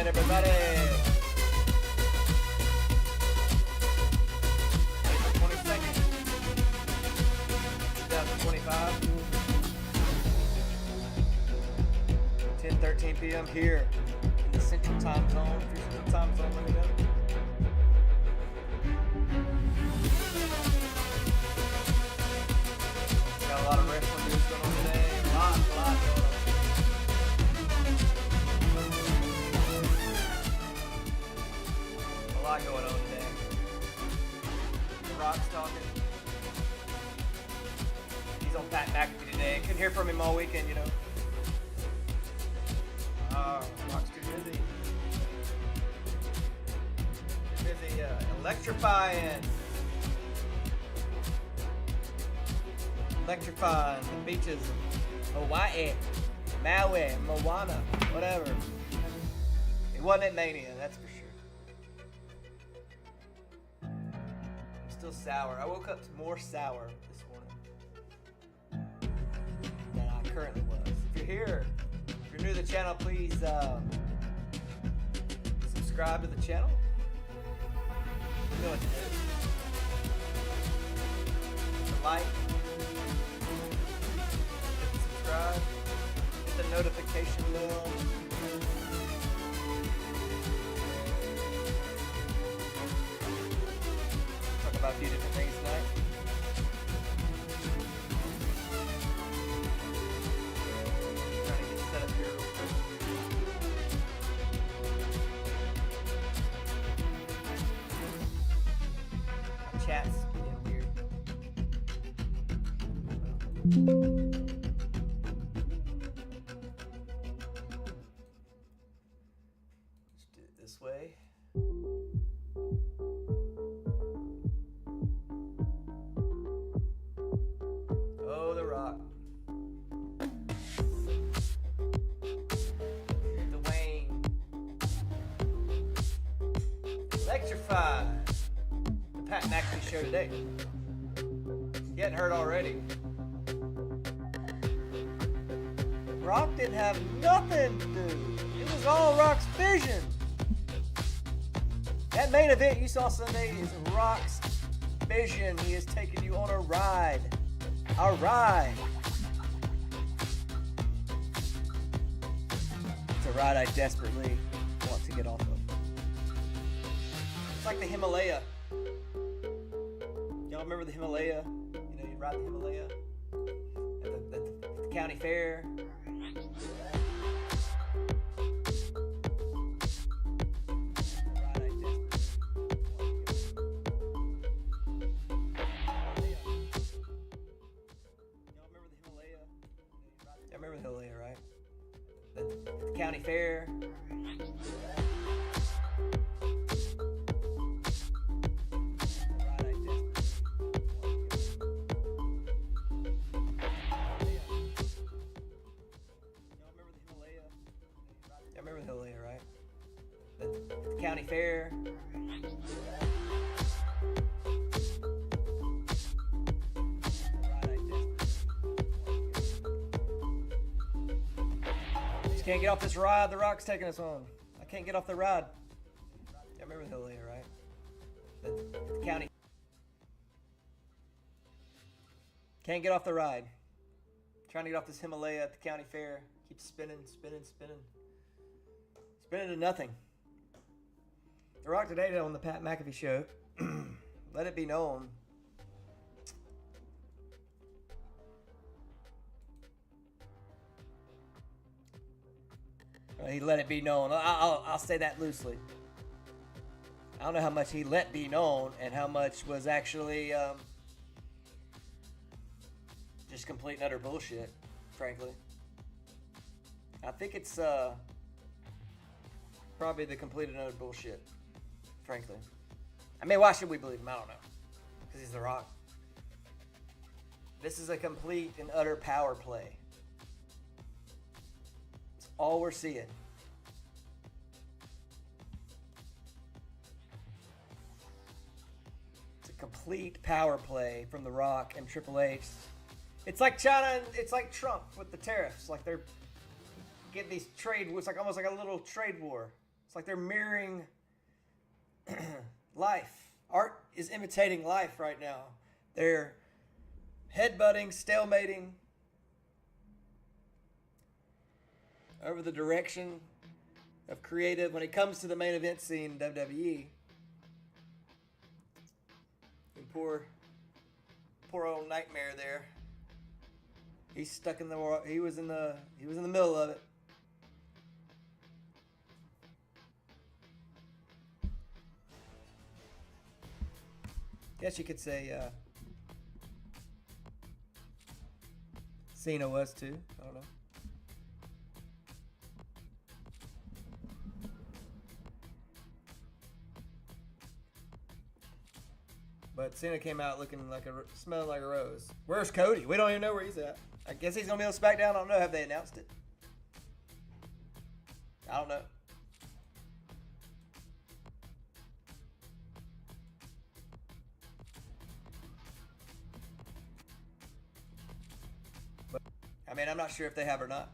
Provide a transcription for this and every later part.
weekend, everybody. April 22nd, 2025. 10:13 p.m. here in the Central Time Zone. If you're Central Time Zone, let me know. Got a lot of wrestling news going on today. A lot going on. A lot going on today. The Rock's talking. He's on Pat McAfee today. Couldn't hear from him all weekend, you know. Rock's too busy. Too busy electrifying the beaches of Hawaii, Maui, Moana, whatever. It wasn't at Mania, that's for sure. I'm still sour. I woke up more sour this morning than I currently was. If you're here, if you're new to the channel, please subscribe to the channel. You know what to do. Like, subscribe, hit the notification bell. Talk about a few different things tonight. Trying to get set up here real quick. My chat's being weird. Let's do it this way. Oh, The Rock. Dwayne. Electrified. The Pat McAfee show today. Getting hurt already. Rock didn't have nothing to do. It was all Rock's vision. That main event you saw Sunday is Rock's vision. He is taking you on a ride. A ride. It's a ride I desperately want to get off of. It's like the Himalaya. Y'all remember the Himalaya? You know, you ride the Himalaya at the county fair. Remember the Himalaya, right? The county fair. Remember the Himalaya, right? The county fair. Can't get off this ride The Rock's taking us on. I can't get off the ride. Yeah, remember the Himalaya, right? The county. Can't get off the ride. Trying to get off this Himalaya at the county fair. Keeps spinning. Spinning to nothing. The Rock today on the Pat McAfee show. Let it be known. He let it be known. I'll say that loosely. I don't know how much he let be known and how much was actually just complete and utter bullshit, frankly. I think it's probably the complete and utter bullshit, frankly. I mean, why should we believe him? I don't know. Because he's The Rock. This is a complete and utter power play. All we're seeing. It's a complete power play from The Rock and Triple H. It's like China, it's like Trump with the tariffs. Like they're getting these trade, it's like almost like a little trade war It's like they're mirroring life. Art is imitating life right now. They're headbutting, stalemating over the direction of creative when it comes to the main event scene in WWE. And poor old Nightmare there. He's stuck in the. He was in the middle of it. Guess you could say Cena was too. I don't know. But Cena came out looking like smelling like a rose. Where's Cody? We don't even know where he's at. I guess he's gonna be on SmackDown. I don't know. Have they announced it? I don't know. But, I mean, I'm not sure if they have or not.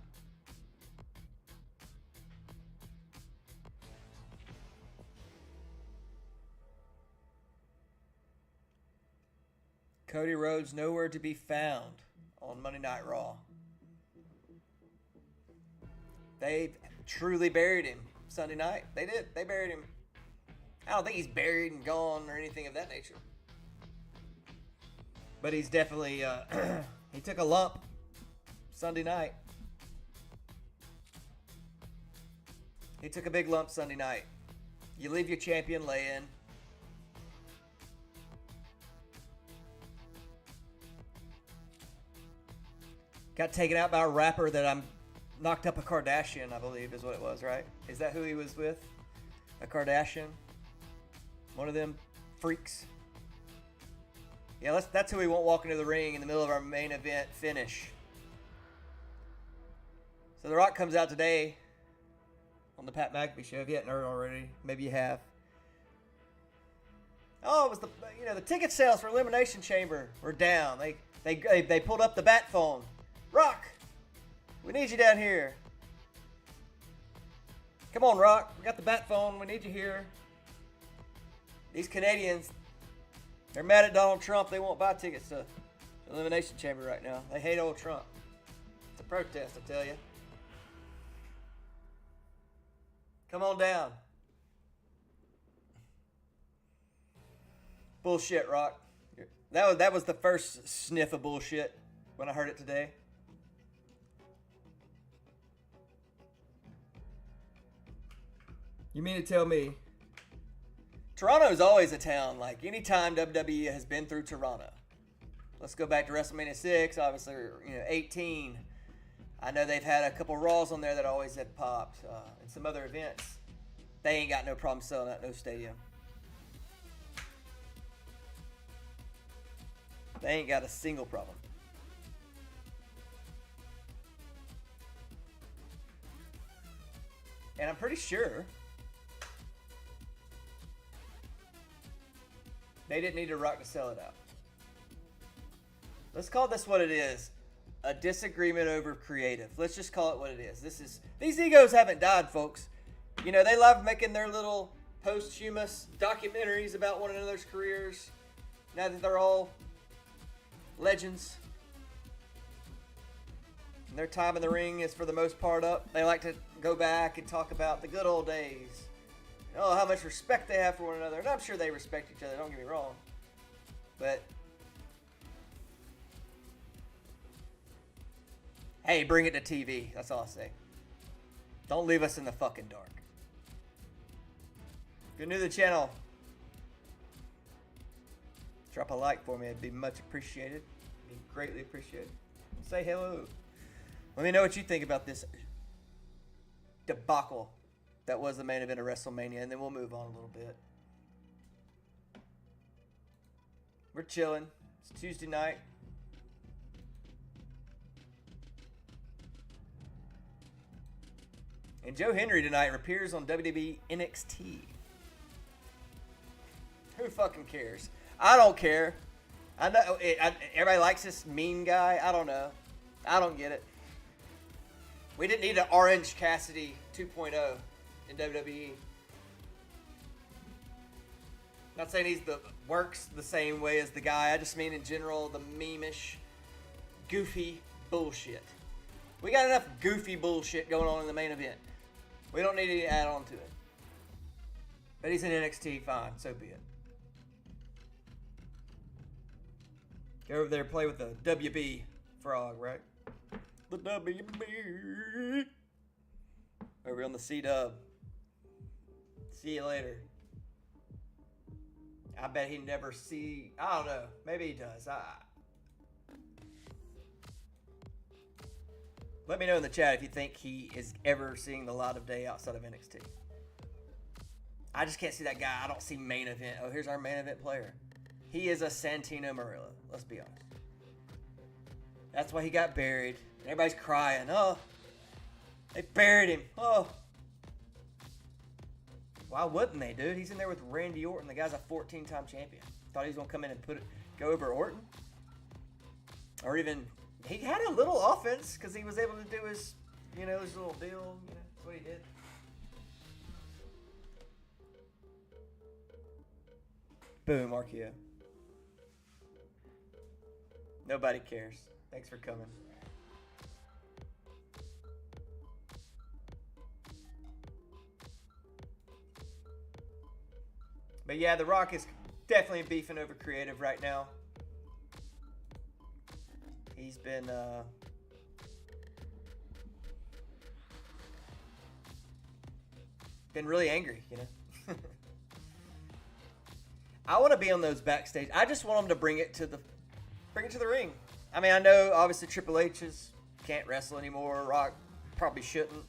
Cody Rhodes nowhere to be found on Monday Night Raw. They truly buried him Sunday night. They did. They buried him. I don't think he's buried and gone or anything of that nature. But he's definitely, he took a lump Sunday night. He took a big lump Sunday night. You leave your champion laying. Got taken out by a rapper that knocked up a Kardashian, I believe is what it was, right? Is that who he was with? A Kardashian? One of them freaks? Yeah, that's who we won't walk into the ring in the middle of our main event finish. So The Rock comes out today on the Pat McAfee show. If you hadn't heard already, maybe you have. Oh, it was the ticket sales for Elimination Chamber were down. They pulled up the bat phone. Rock, we need you down here. Come on, Rock. We got the bat phone. We need you here. These Canadians, they're mad at Donald Trump. They won't buy tickets to Elimination Chamber right now. They hate old Trump. It's a protest, I tell you. Come on down. Bullshit, Rock. That was the first sniff of bullshit when I heard it today. You mean to tell me Toronto's always a town, like anytime WWE has been through Toronto. Let's go back to WrestleMania 6, obviously, 18. I know they've had a couple Raws on there that always had popped, and some other events. They ain't got no problem selling out no stadium. They ain't got a single problem. And I'm pretty sure they didn't need a Rock to sell it out. Let's call this what it is. A disagreement over creative. Let's just call it what it is. These egos haven't died, folks. You know, they love making their little posthumous documentaries about one another's careers. Now that they're all legends. And their time in the ring is for the most part up. They like to go back and talk about the good old days. Oh, how much respect they have for one another. And I'm sure they respect each other, don't get me wrong. But hey, bring it to TV. That's all I say. Don't leave us in the fucking dark. If you're new to the channel, drop a like for me. It'd be much appreciated. It'd be greatly appreciated. Say hello. Let me know what you think about this debacle that was the main event of WrestleMania, and then we'll move on a little bit. We're chilling. It's Tuesday night. And Joe Hendry tonight appears on WWE NXT. Who fucking cares? I don't care. I know everybody likes this mean guy. I don't know. I don't get it. We didn't need an Orange Cassidy 2.0. in WWE. Not saying he's works the same way as the guy. I just mean in general the meme-ish, goofy bullshit. We got enough goofy bullshit going on in the main event. We don't need any to add on to it. But he's in NXT, fine, so be it. Go over there, play with the WB frog, right? The WB. Over on the C-Dub. See you later. I bet he never see. I don't know. Maybe he does. Let me know in the chat if you think he is ever seeing the light of day outside of NXT. I just can't see that guy. I don't see main event. Oh, here's our main event player. He is a Santino Marella. Let's be honest. That's why he got buried. Everybody's crying. Oh, they buried him. Oh. Why wouldn't they, dude? He's in there with Randy Orton. The guy's a 14-time champion. Thought he was going to come in and go over Orton? Or even, he had a little offense because he was able to do his little deal. That's what he did. Boom, RKO. Nobody cares. Thanks for coming. But yeah, The Rock is definitely beefing over creative right now. He's been really angry, I want to be on those backstage. I just want him to bring it to the ring. I mean, I know obviously Triple H can't wrestle anymore. Rock probably shouldn't.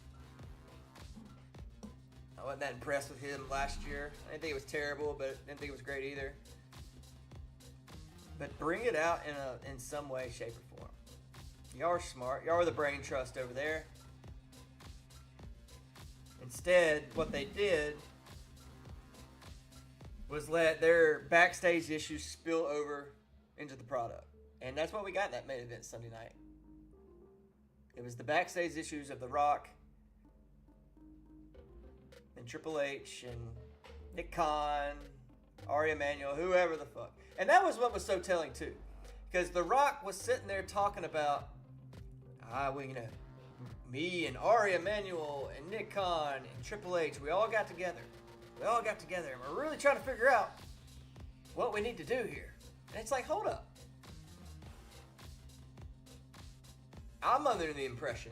I wasn't that impressed with him last year. I didn't think it was terrible, but I didn't think it was great either. But bring it out in some way, shape, or form. Y'all are smart. Y'all are the brain trust over there. Instead, what they did was let their backstage issues spill over into the product. And that's what we got in that main event Sunday night. It was the backstage issues of The Rock and Triple H and Nick Khan, Ari Emanuel, whoever the fuck. And that was what was so telling too. Because The Rock was sitting there talking about, me and Ari Emanuel and Nick Khan and Triple H, we all got together. And we're really trying to figure out what we need to do here. And it's like, hold up. I'm under the impression,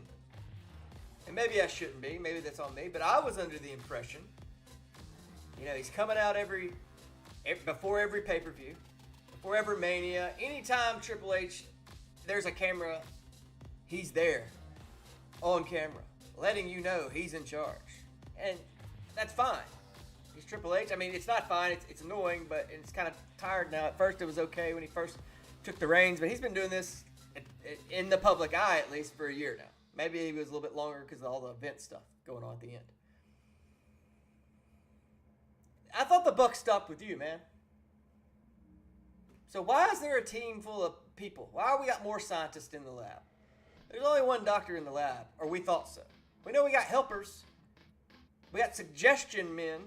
and maybe I shouldn't be, maybe that's on me, but I was under the impression, he's coming out before every pay-per-view, before every Mania, anytime Triple H, there's a camera, he's there, on camera, letting you know he's in charge. And that's fine. He's Triple H. I mean, it's not fine, it's annoying, but it's kind of tired now. At first it was okay when he first took the reins, but he's been doing this in the public eye at least for a year now. Maybe it was a little bit longer because of all the event stuff going on at the end. I thought the buck stopped with you, man. So why is there a team full of people? Why we got more scientists in the lab? There's only one doctor in the lab, or we thought so. We know we got helpers. We got suggestion men.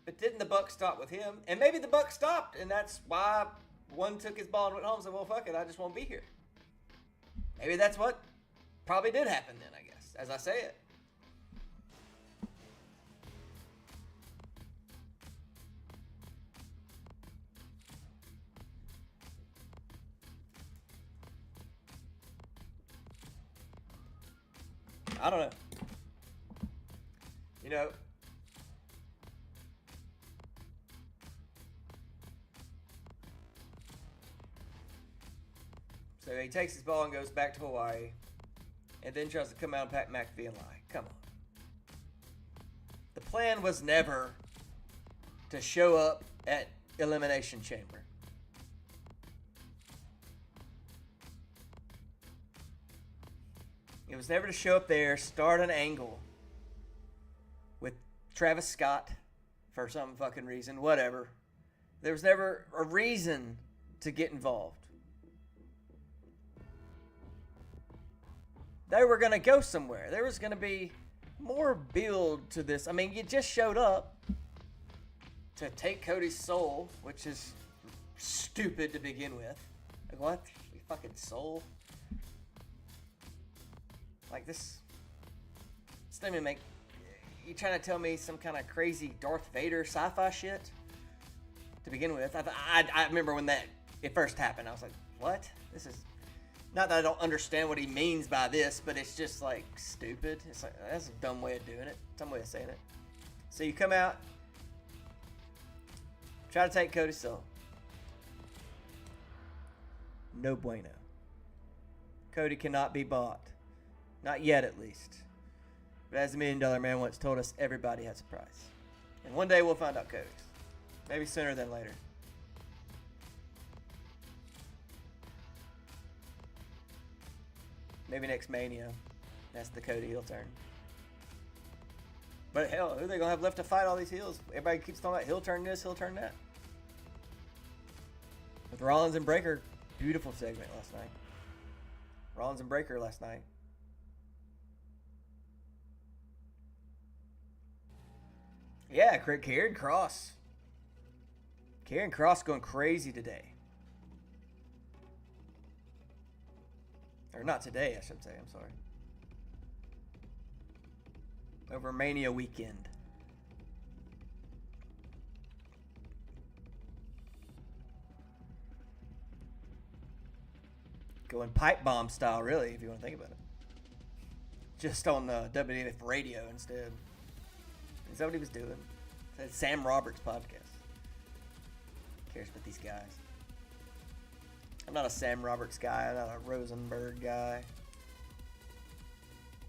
But didn't the buck stop with him? And maybe the buck stopped, and that's why one took his ball and went home and said, well, fuck it, I just won't be here. Maybe that's what probably did happen then, I guess, as I say it. I don't know. So he takes his ball and goes back to Hawaii, and then tries to come out and Pat McAfee and lie. Come on. The plan was never to show up at Elimination Chamber. It was never to show up there, start an angle with Travis Scott for some fucking reason, whatever. There was never a reason to get involved. They were going to go somewhere. There was going to be more build to this. I mean, you just showed up to take Cody's soul, which is stupid to begin with. Like, what? You fucking soul? Like, this doesn't even make... You trying to tell me some kind of crazy Darth Vader sci-fi shit? To begin with. I remember when it first happened. I was like, what? This is... Not that I don't understand what he means by this, but it's just, like, stupid. It's like, that's a dumb way of doing it. Dumb way of saying it. So you come out, try to take Cody's soul. No bueno. Cody cannot be bought. Not yet, at least. But as the $1 Million Man once told us, everybody has a price. And one day we'll find out Cody's. Maybe sooner than later. Maybe next Mania. That's the Cody heel turn. But hell, who are they going to have left to fight all these heels? Everybody keeps talking about heel turn this, heel turn that. With Rollins and Breakker, beautiful segment last night. Rollins and Breakker last night. Yeah, Karrion Kross. Karrion Kross going crazy today. Or not today, I should say. I'm sorry. Over Mania weekend. Going pipe bomb style, really, if you want to think about it. Just on the WWF radio instead. Is that what he was doing? It's Sam Roberts' podcast. Who cares about these guys? I'm not a Sam Roberts guy. I'm not a Rosenberg guy.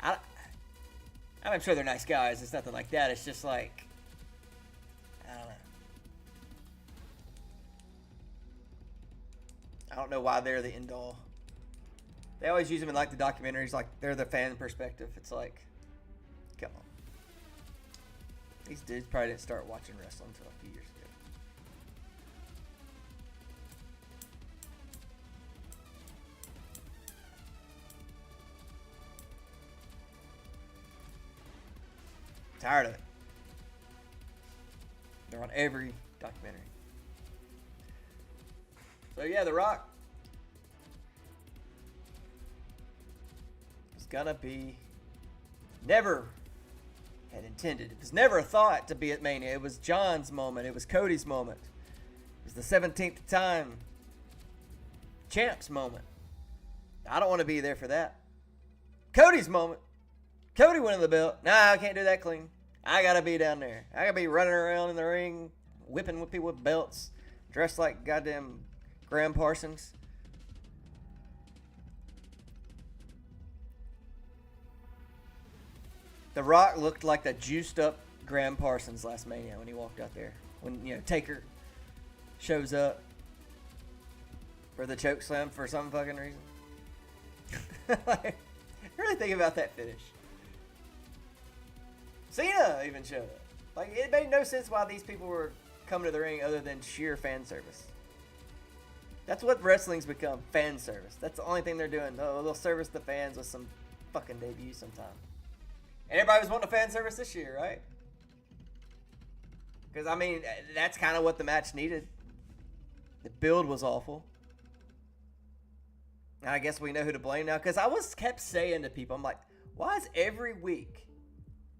I'm sure they're nice guys. It's nothing like that. It's just like, I don't know. I don't know why they're the end all. They always use them in like the documentaries, like they're the fan perspective. It's like, come on. These dudes probably didn't start watching wrestling until a few years ago. Tired of it. They're on every documentary. So yeah, The Rock was gonna be, never had intended. It was never a thought to be at Mania. It was John's moment. It was Cody's moment. It was the 17th time Champ's moment. I don't want to be there for that. Cody's moment. Cody winning the belt. Nah, I can't do that clean. I gotta be down there. I gotta be running around in the ring, whipping with people with belts, dressed like goddamn Graham Parsons. The Rock looked like the juiced up Graham Parsons last Mania when he walked out there. When, you know, Taker shows up for the choke slam for some fucking reason. Like, really think about that finish. Cena even showed up. Like, it made no sense why these people were coming to the ring other than sheer fan service. That's what wrestling's become, fan service. That's the only thing they're doing. They'll service the fans with some fucking debut sometime. And everybody was wanting a fan service this year, right? Because, I mean, that's kind of what the match needed. The build was awful. And I guess we know who to blame now. Because I kept saying to people, I'm like, why is every week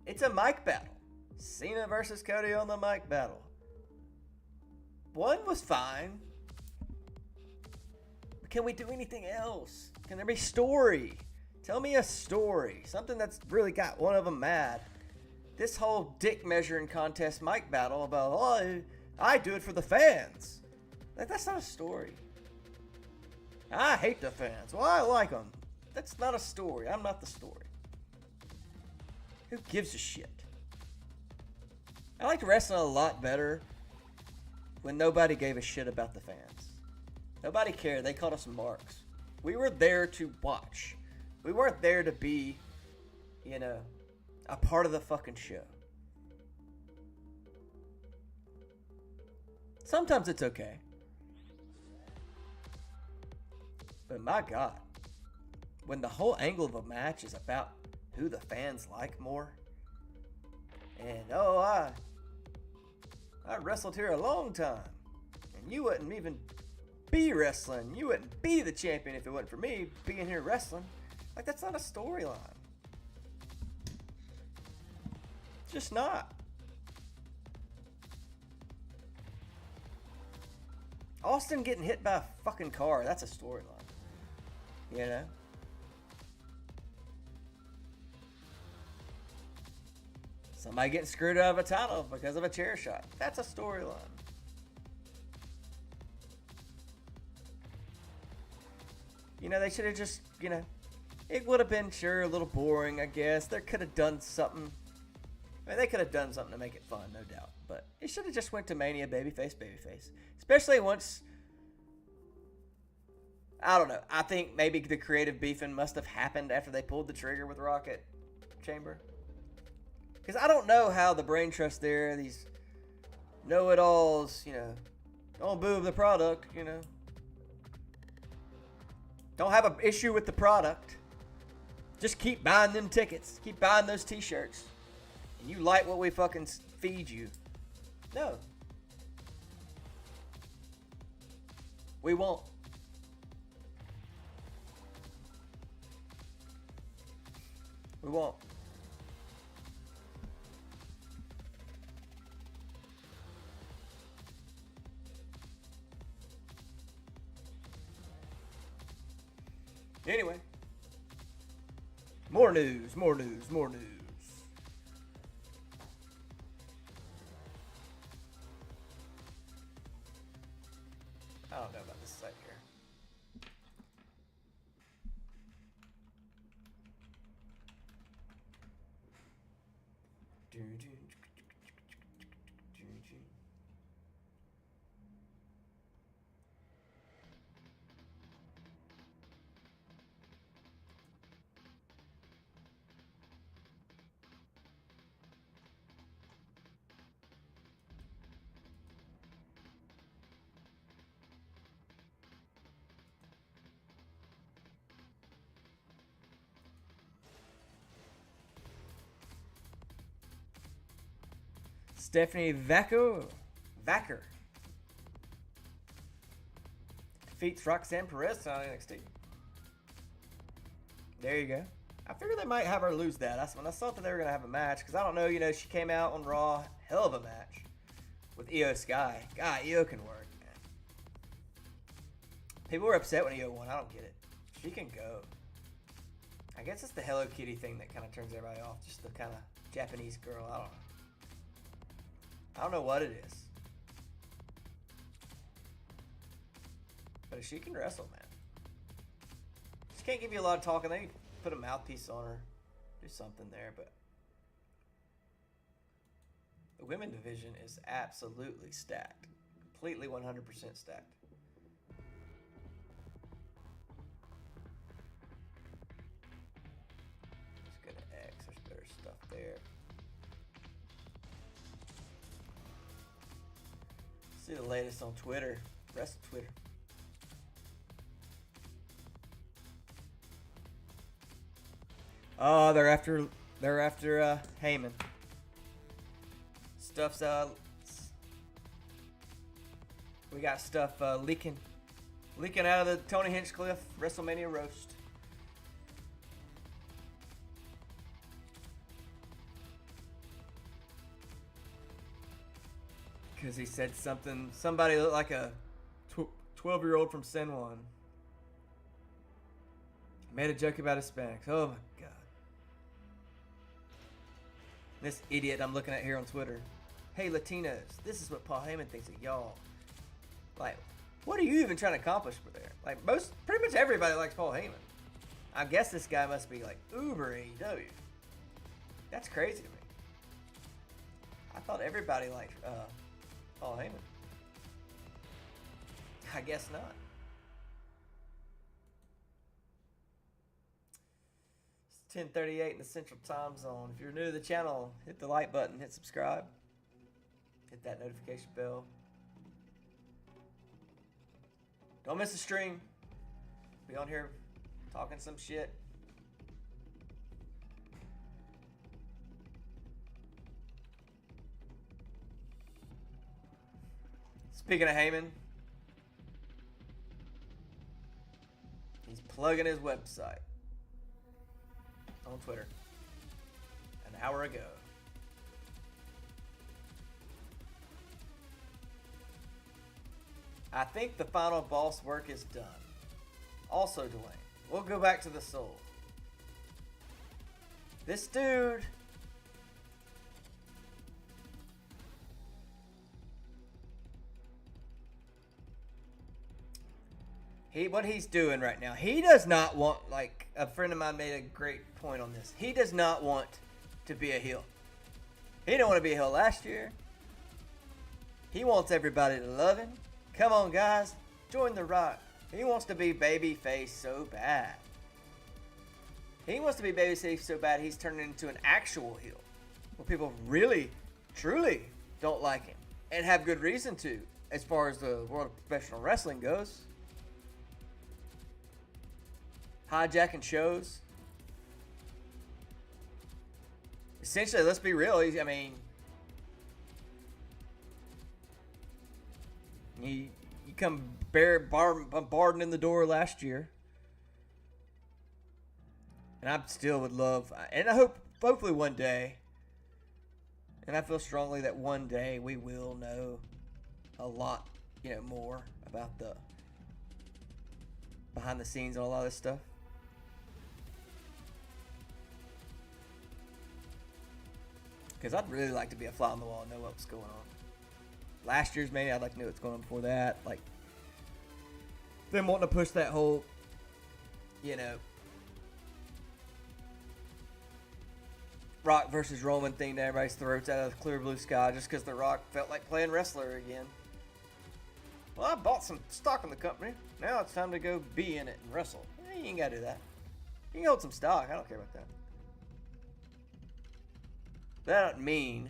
it's a mic battle? Cena versus Cody on the mic battle. One was fine. But can we do anything else? Can there be story? Tell me a story. Something that's really got one of them mad. This whole dick measuring contest mic battle about, oh, I do it for the fans. That's not a story. I hate the fans. Well, I like them. That's not a story. I'm not the story. Who gives a shit? I liked wrestling a lot better when nobody gave a shit about the fans. Nobody cared. They called us marks. We were there to watch. We weren't there to be, you know, a part of the fucking show. Sometimes it's okay. But my God, when the whole angle of a match is about who the fans like more, And I wrestled here a long time, and you wouldn't even be wrestling. You wouldn't be the champion if it wasn't for me being here wrestling. Like, that's not a storyline. It's just not. Austin getting hit by a fucking car, that's a storyline. You know? Somebody getting screwed out of a title because of a chair shot. That's a storyline. You know, they should have just, you know, it would have been, sure, a little boring, I guess. They could have done something. I mean, they could have done something to make it fun, no doubt. But it should have just went to Mania, babyface, babyface. Especially once, I don't know. I think maybe the creative beefing must have happened after they pulled the trigger with Rocket Chamber. Because I don't know how the brain trust there, these know-it-alls, you know, don't boo the product, you know. Don't have an issue with the product. Just keep buying them tickets. Keep buying those t-shirts. And you like what we fucking feed you. No. We won't. We won't. Anyway. More news, more news, more news. I don't know about this site here. Stephanie Vacker defeats Roxanne Perez on NXT. There you go. I figured they might have her lose that. When I thought that they were going to have a match, because I don't know, you know, she came out on Raw, hell of a match with Io Sky. God, Io can work, man. People were upset when Io won. I don't get it. She can go. I guess it's the Hello Kitty thing that kind of turns everybody off. Just the kind of Japanese girl. I don't know. I don't know what it is. But if she can wrestle, man. She can't give you a lot of talking. They put a mouthpiece on her. Do something there, but the women's division is absolutely stacked. Completely 100% stacked. Let's go to X. There's better stuff there. See the latest on Twitter. Rest of Twitter. Oh, they're after Heyman. Stuff's we got stuff leaking out of the Tony Hinchcliffe WrestleMania roast. Because he said somebody looked like a 12-year-old from San Juan. Made a joke about Hispanics. Oh my God. This idiot I'm looking at here on Twitter. Hey Latinos, this is what Paul Heyman thinks of y'all. Like, what are you even trying to accomplish with there? Like, pretty much everybody likes Paul Heyman. I guess this guy must be like uber AEW. That's crazy to me. I thought everybody liked Paul Heyman. I guess not. It's 10:38 in the Central Time Zone. If you're new to the channel, hit the like button, hit subscribe, hit that notification bell. Don't miss a stream. Be on here talking some shit. Speaking of Heyman, he's plugging his website on Twitter an hour ago. I think the final boss work is done. Also, Dwayne, we'll go back to the soul. This dude, what he's doing right now, he does not want, like a friend of mine made a great point on this. He does not want to be a heel. He didn't want to be a heel last year. He wants everybody to love him. Come on, guys, join the Rock. He wants to be babyface so bad. He wants to be babyface so bad he's turning into an actual heel, where people really, truly don't like him and have good reason to, as far as the world of professional wrestling goes. Hijacking shows. Essentially, let's be real. I mean, you come bombarding in the door last year. And I still would love, and I hopefully one day, and I feel strongly that one day we will know a lot, more about the behind the scenes and a lot of this stuff. Because I'd really like to be a fly on the wall and know what's going on. Last year's Mania, I'd like to know what's going on before that. Like, them wanting to push that whole, Rock versus Roman thing to everybody's throats out of the clear blue sky just because The Rock felt like playing wrestler again. Well, I bought some stock in the company. Now it's time to go be in it and wrestle. You ain't got to do that. You can hold some stock. I don't care about that. That doesn't mean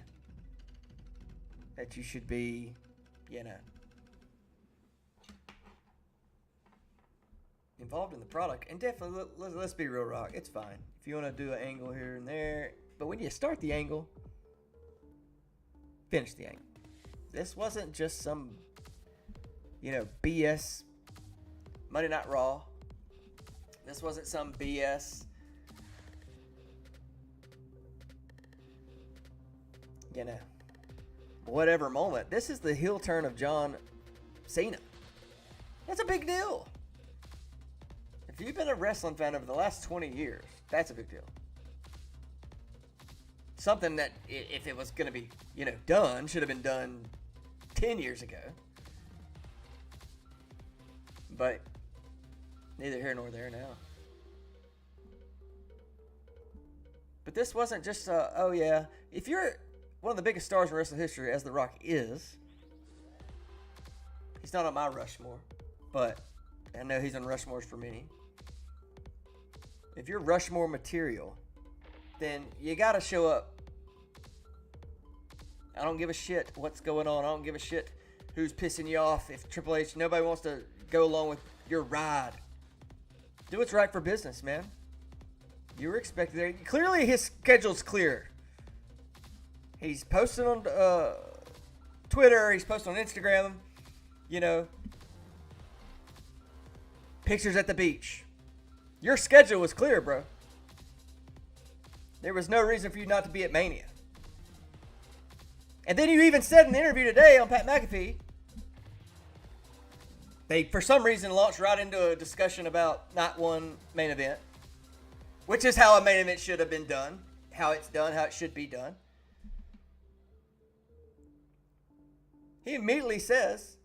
that you should be, involved in the product. And definitely, let's be real, Rock. It's fine. If you want to do an angle here and there. But when you start the angle, finish the angle. This wasn't just some, BS Monday Night Raw. This wasn't some BS, whatever moment. This is the heel turn of John Cena. That's a big deal. If you've been a wrestling fan over the last 20 years, that's a big deal. Something that, if it was going to be, done, should have been done 10 years ago. But neither here nor there now. But this wasn't just, if you're one of the biggest stars in wrestling history, as The Rock is, he's not on my Rushmore, but I know he's on Rushmores for many. If you're Rushmore material, then you got to show up. I don't give a shit what's going on. I don't give a shit who's pissing you off. If Triple H, nobody wants to go along with your ride. Do what's right for business, man. You were expected there. Clearly his schedule's clear. He's posting on Twitter. He's posting on Instagram. Pictures at the beach. Your schedule was clear, bro. There was no reason for you not to be at Mania. And then you even said in the interview today on Pat McAfee, they, for some reason, launched right into a discussion about not one main event, which is how a main event should have been done, how it's done, how it should be done. He immediately says,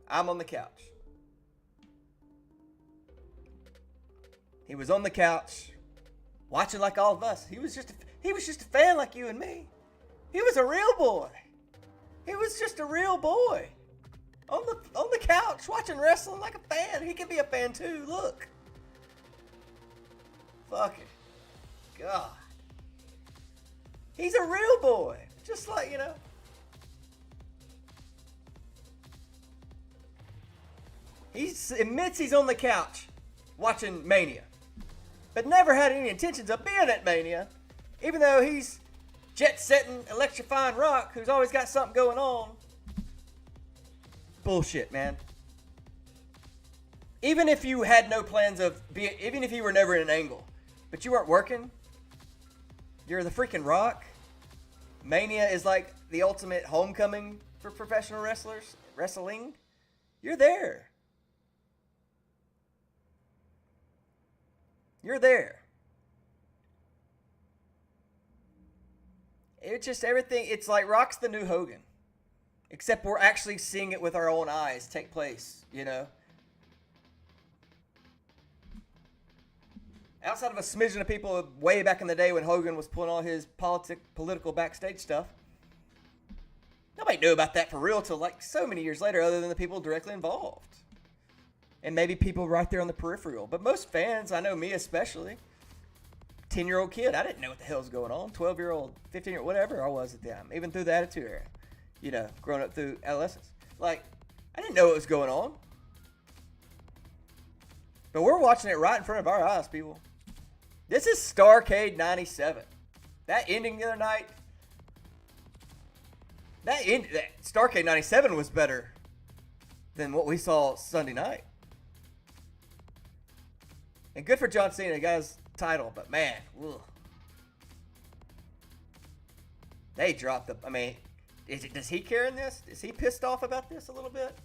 I'm on the couch. He was on the couch, watching like all of us. He was just a fan like you and me. He was a real boy. He was just a real boy. On the couch, watching wrestling like a fan. He could be a fan too. Look. Fucking God. He's a real boy. Just like, He admits he's on the couch watching Mania. But never had any intentions of being at Mania. Even though he's jet-setting, electrifying Rock, who's always got something going on. bullshit, man. Even if you had no plans of even if you were never in an angle, but you weren't working, you're the freaking Rock. Mania is like the ultimate homecoming for professional wrestling. You're there. You're there. It's just everything. It's like Rock's the new Hogan. Except we're actually seeing it with our own eyes take place, you know? Outside of a smidgen of people way back in the day when Hogan was pulling all his political backstage stuff, nobody knew about that for real till like so many years later, other than the people directly involved. And maybe people right there on the peripheral. But most fans, I know me especially, 10-year-old kid, I didn't know what the hell's going on. 12-year-old, 15-year-old, whatever I was at the time. Even through the Attitude Era. You know, growing up through adolescence. Like, I didn't know what was going on. But we're watching it right in front of our eyes, people. This is Starrcade 97. That ending the other night, that Starrcade 97 was better than what we saw Sunday night. And good for John Cena, got his title, but man, ugh. They dropped the, I mean, does he care in this? Is he pissed off about this a little bit?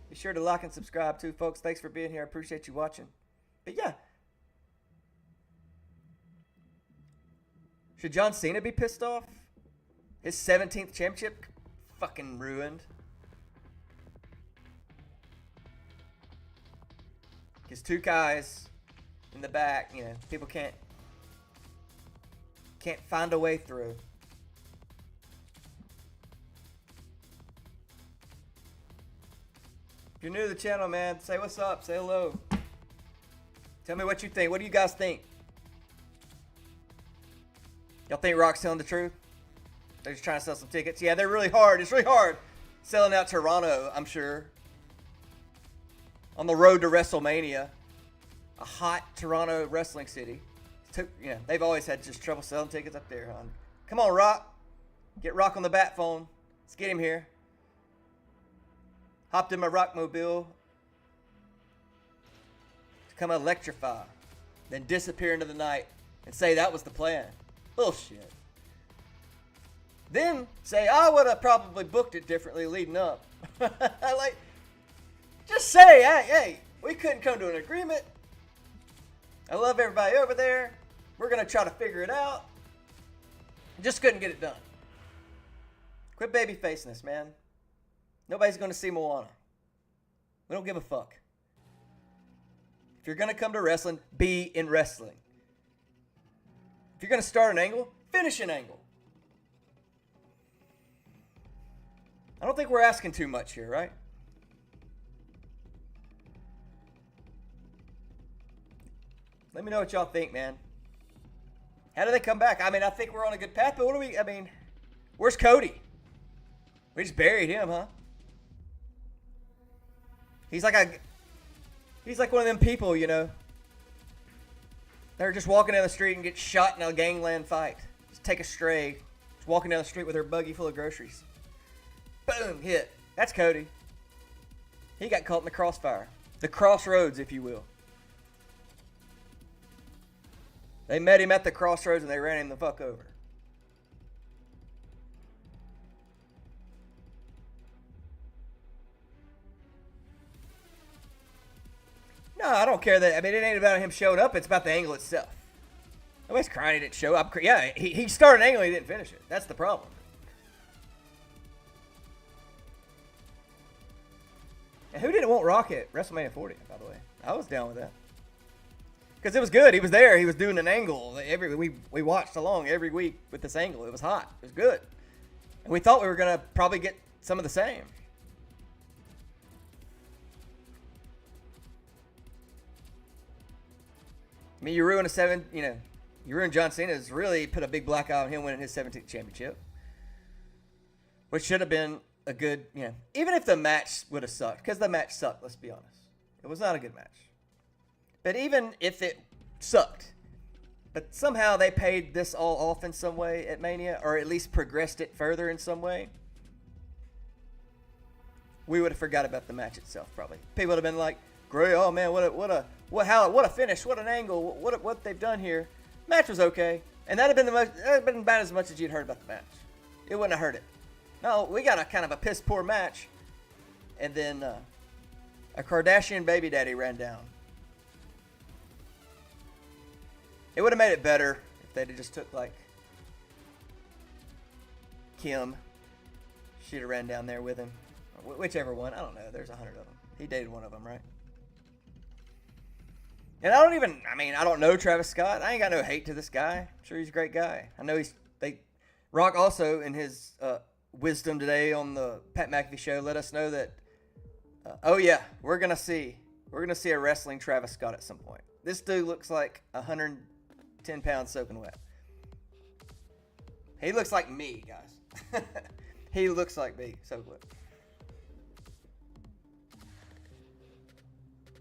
Be sure to like and subscribe too, folks. Thanks for being here. I appreciate you watching. But yeah. Should John Cena be pissed off? His 17th championship fucking ruined. His two guys in the back, you know, people can't find a way through. If you're new to the channel, man, say what's up, say hello. Tell me what you think. What do you guys think? Y'all think Rock's telling the truth? They're just trying to sell some tickets. Yeah, they're really hard. It's really hard selling out Toronto, I'm sure. On the road to WrestleMania. A hot Toronto wrestling city. They've always had just trouble selling tickets up there, hon. Come on, Rock. Get Rock on the bat phone. Let's get him here. Hopped in my Rockmobile to come electrify, then disappear into the night and say that was the plan. Bullshit. Then say I would have probably booked it differently leading up. Like, just say, hey, we couldn't come to an agreement. I love everybody over there. We're going to try to figure it out. Just couldn't get it done. Quit baby facing this, man. Nobody's going to see Moana. We don't give a fuck. If you're going to come to wrestling, be in wrestling. If you're going to start an angle, finish an angle. I don't think we're asking too much here, right? Let me know what y'all think, man. How do they come back? I mean, I think we're on a good path, but where's Cody? We just buried him, huh? He's like one of them people, you know. They're just walking down the street and get shot in a gangland fight. Just take a stray. Just walking down the street with her buggy full of groceries. Boom, hit. That's Cody. He got caught in the crossfire. The crossroads, if you will. They met him at the crossroads and they ran him the fuck over. No, I don't care that. I mean, it ain't about him showing up. It's about the angle itself. Nobody's crying he didn't show up. Yeah, he started an angle, he didn't finish it. That's the problem. And who didn't want Rock at WrestleMania 40, by the way? I was down with that. Because it was good. He was there. He was doing an angle. We watched along every week with this angle. It was hot. It was good. And we thought we were going to probably get some of the same. I mean, you ruin John Cena's really put a big black eye on him winning his 17th championship. Which should have been a good, even if the match would have sucked. Because the match sucked, let's be honest. It was not a good match. But even if it sucked, but somehow they paid this all off in some way at Mania, or at least progressed it further in some way, we would have forgot about the match itself. Probably people would have been like, "Great, oh man, what a finish, what an angle, what they've done here." Match was okay, and that'd have been about as much as you'd heard about the match. It wouldn't have hurt it. No, we got a kind of a piss poor match, and then a Kardashian baby daddy ran down. It would have made it better if they'd have just took like Kim. She'd have ran down there with him. Whichever one. I don't know. There's 100 of them. He dated one of them, right? And I don't know Travis Scott. I ain't got no hate to this guy. I'm sure he's a great guy. I know Rock also, in his wisdom today on the Pat McAfee show, let us know that, we're going to see a wrestling Travis Scott at some point. This dude looks like 110 pounds soaking wet. He looks like me, guys. He looks like me, soaking wet.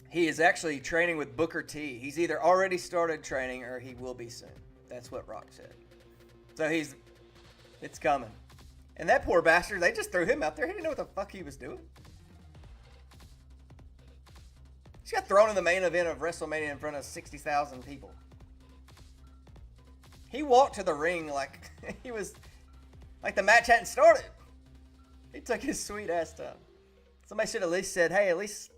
He is actually training with Booker T. He's either already started training or he will be soon. That's what Rock said. So it's coming. And that poor bastard, they just threw him out there. He didn't know what the fuck he was doing. He got thrown in the main event of WrestleMania in front of 60,000 people. He walked to the ring like he was like the match hadn't started. He took his sweet ass time. Somebody should at least said, "Hey, at least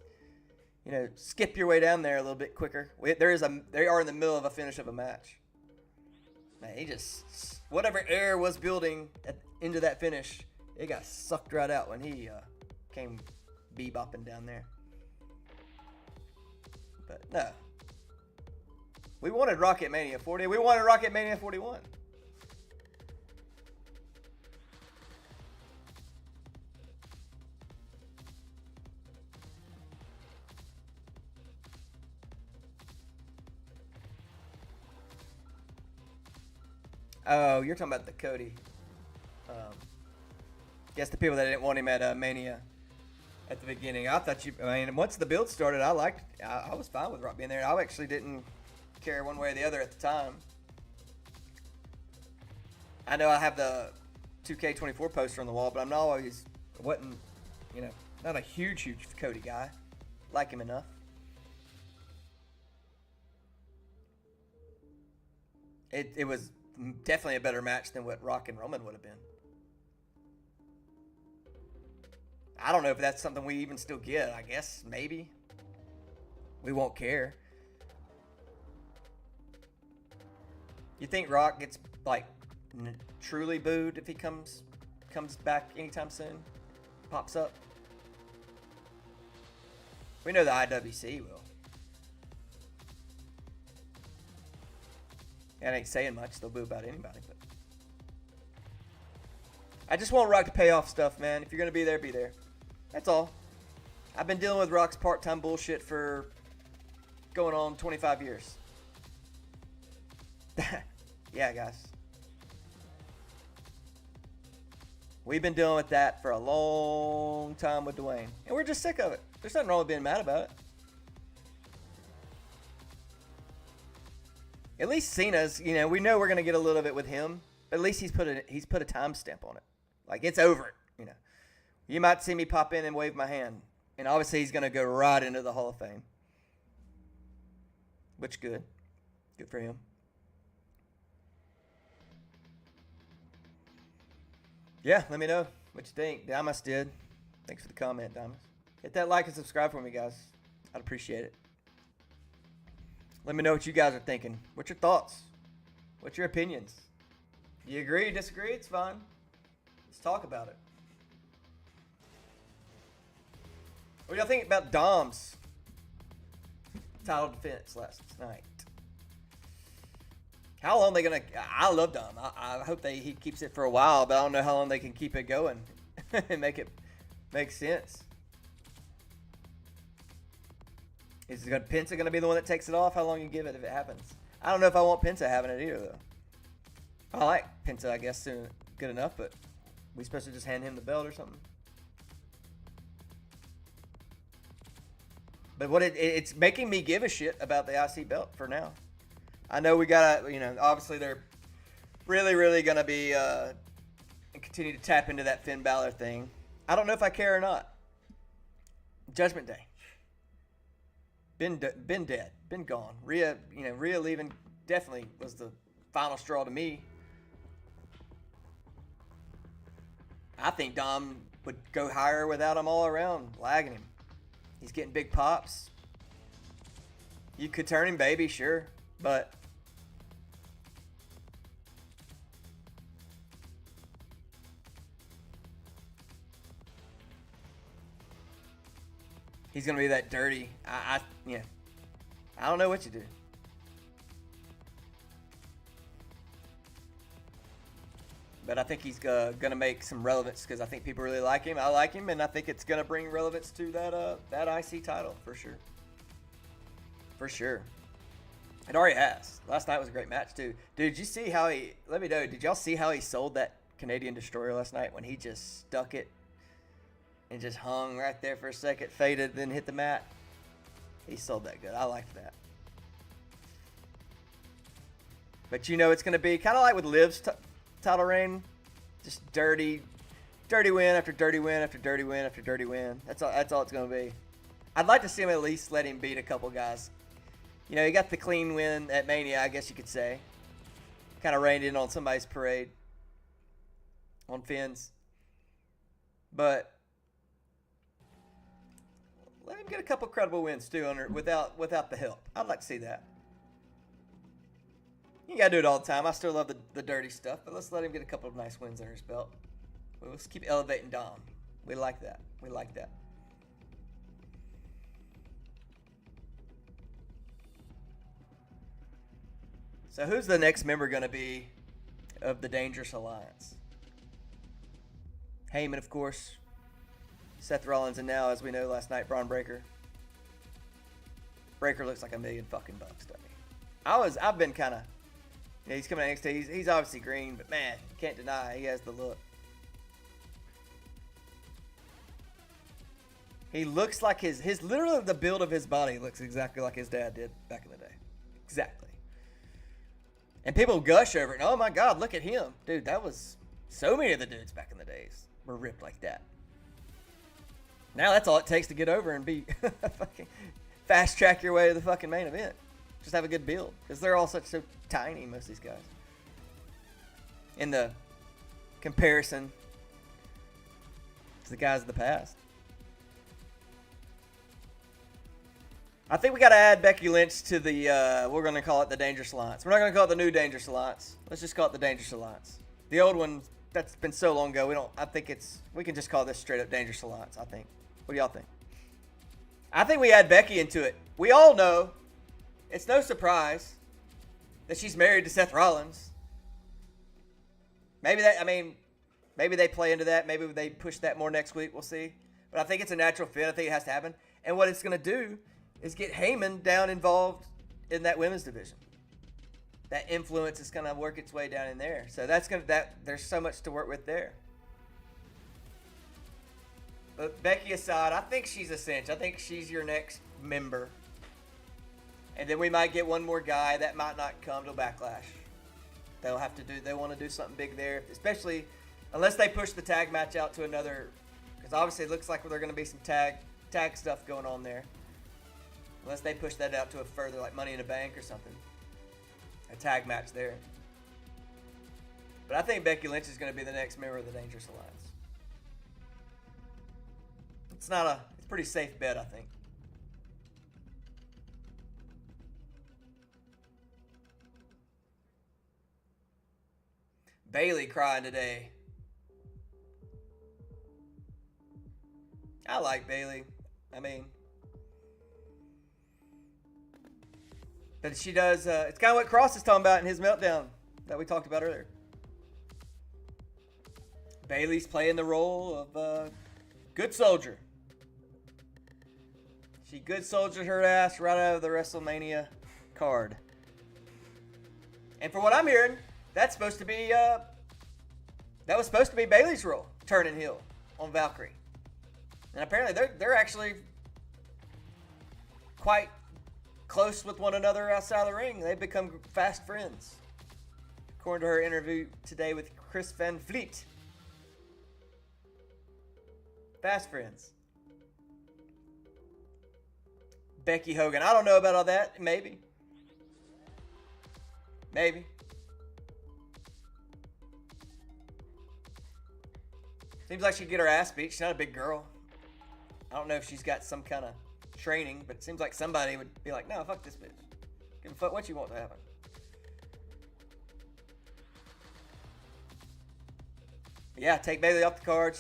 skip your way down there a little bit quicker." They are in the middle of a finish of a match. Man, he just whatever air was building into that finish, it got sucked right out when he came bebopping down there. But no. We wanted Rocket Mania 40. We wanted Rocket Mania 41. Oh, you're talking about the Cody. Guess the people that didn't want him at Mania at the beginning. Once the build started, I was fine with Rock being there. I actually didn't care one way or the other at the time. I know I have the 2K24 poster on the wall, but I'm not a huge Cody guy. Like him enough. It was definitely a better match than what Rock and Roman would have been. I don't know if that's something we even still get. I guess maybe. We won't care. You think Rock gets truly booed if he comes back anytime soon? Pops up? We know the IWC will. That ain't saying much. They'll boo about anybody. But I just want Rock to pay off stuff, man. If you're going to be there, be there. That's all. I've been dealing with Rock's part-time bullshit for going on 25 years. Yeah, guys. We've been dealing with that for a long time with Dwayne. And we're just sick of it. There's nothing wrong with being mad about it. At least Cena's, we know we're going to get a little bit with him. But at least he's put a timestamp on it. Like, it's over. You might see me pop in and wave my hand. And obviously he's going to go right into the Hall of Fame. Which good. Good for him. Yeah, let me know what you think. Damas did. Thanks for the comment, Damas. Hit that like and subscribe for me, guys. I'd appreciate it. Let me know what you guys are thinking. What's your thoughts? What's your opinions? Do you agree, disagree? It's fine. Let's talk about it. What do y'all think about Dom's title defense last night? How long are they going to... I love Dom. I hope he keeps it for a while, but I don't know how long they can keep it going and make it make sense. Is Penta going to be the one that takes it off? How long you give it if it happens? I don't know if I want Penta having it either, though. I like Penta, I guess, good enough, but we supposed to just hand him the belt or something? But it's making me give a shit about the IC belt for now. I know we got to, obviously they're really, really going to be, continue to tap into that Finn Balor thing. I don't know if I care or not. Judgment Day. Been dead. Been gone. Rhea leaving definitely was the final straw to me. I think Dom would go higher without him all around, lagging him. He's getting big pops. You could turn him baby, sure, but he's gonna be that dirty. I don't know what you do. But I think he's going to make some relevance because I think people really like him. I like him, and I think it's going to bring relevance to that IC title for sure. For sure. It already has. Last night was a great match, too. Did you see how he – let me know. Did y'all see how he sold that Canadian Destroyer last night when he just stuck it and just hung right there for a second, faded, then hit the mat? He sold that good. I liked that. But you know it's going to be kind of like with Liv's title reign, just dirty win after dirty win after dirty win after dirty win. That's all it's going to be. I'd like to see him at least let him beat a couple guys. You know, he got the clean win at Mania, I guess you could say. Kind of rained in on somebody's parade. On Finn's. But let him get a couple credible wins too without the help. I'd like to see that. You gotta do it all the time. I still love the dirty stuff, but let's let him get a couple of nice wins under his belt. Let's keep elevating Dom. We like that. We like that. So who's the next member going to be of the Dangerous Alliance? Heyman, of course. Seth Rollins, and now, as we know, last night, Braun Breaker. Breaker looks like $1 million fucking bucks to me. I've been kind of, he's coming to NXT. He's obviously green, but man, you can't deny he has the look. He looks like his literally the build of his body looks exactly like his dad did back in the day. Exactly. And people gush over it. Oh my God, look at him. Dude, that was so many of the dudes back in the days were ripped like that. Now that's all it takes to get over and be fucking fast track your way to the fucking main event. Just have a good build. Because they're all so tiny, most of these guys. In the comparison to the guys of the past. I think we got to add Becky Lynch to the, we're going to call it the Dangerous Alliance. We're not going to call it the new Dangerous Alliance. Let's just call it the Dangerous Alliance. The old one, that's been so long ago, we can just call this straight up Dangerous Alliance, I think. What do y'all think? I think we add Becky into it. We all know, it's no surprise that she's married to Seth Rollins. Maybe they play into that. Maybe they push that more next week. We'll see. But I think it's a natural fit. I think it has to happen. And what it's going to do is get Heyman down involved in that women's division. That influence is going to work its way down in there. So there's so much to work with there. But Becky aside, I think she's a cinch. I think she's your next member. And then we might get one more guy that might not come to Backlash. They want to do something big there, especially unless they push the tag match out to another, because obviously it looks like there's going to be some tag stuff going on there. Unless they push that out to a further, like Money in the Bank or something. A tag match there. But I think Becky Lynch is going to be the next member of the Dangerous Alliance. It's a pretty safe bet, I think. Bayley crying today. I like Bayley. But she does, it's kind of what Kross is talking about in his meltdown that we talked about earlier. Bayley's playing the role of good soldier. She good soldiered her ass right out of the WrestleMania card. And from what I'm hearing, that was supposed to be Bayley's role, turning heel on Valkyrie. And apparently they're actually quite close with one another outside of the ring. They've become fast friends. According to her interview today with Chris Van Vliet. Fast friends. Becky Hogan. I don't know about all that. Maybe. Seems like she'd get her ass beat. She's not a big girl. I don't know if she's got some kind of training, but it seems like somebody would be like, no, fuck this bitch. Give a fuck what you want to happen. Yeah, take Bayley off the card.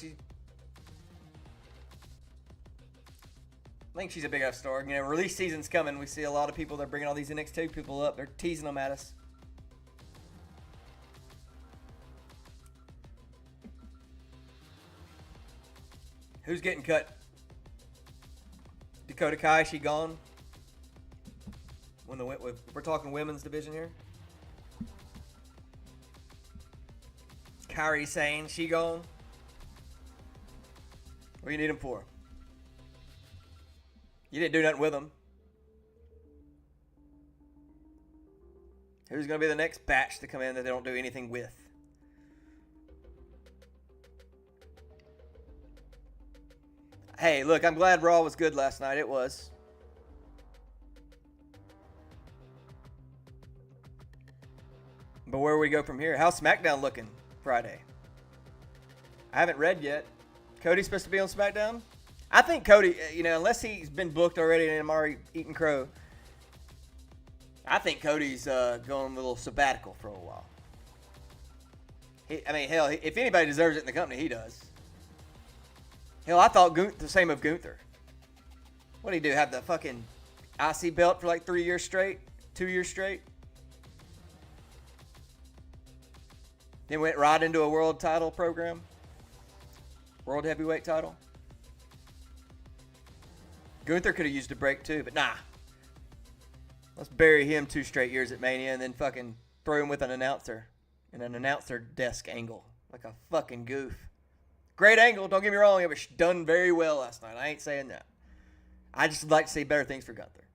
I think she's a big enough star. You know, release season's coming. We see a lot of people. They're bringing all these NXT people up. They're teasing them at us. Who's getting cut? Dakota Kai, she gone? We're talking women's division here. Kairi Sane, she gone? What do you need him for? You didn't do nothing with him. Who's going to be the next batch to come in that they don't do anything with? Hey, look, I'm glad Raw was good last night. It was. But where do we go from here? How's SmackDown looking Friday? I haven't read yet. Cody's supposed to be on SmackDown? I think Cody, unless he's been booked already and I'm already eating crow, I think Cody's going a little sabbatical for a while. Hell, if anybody deserves it in the company, he does. Hell, I thought the same of Gunther. What did he do? Have the fucking IC belt for like 3 years straight? 2 years straight? Then went right into a world title program? World heavyweight title? Gunther could have used a break too, but nah. Let's bury him 2 straight years at Mania and then fucking throw him with an announcer in an announcer desk angle. Like a fucking goof. Great angle, don't get me wrong. It was done very well last night. I ain't saying that. I just would like to see better things for Gunther.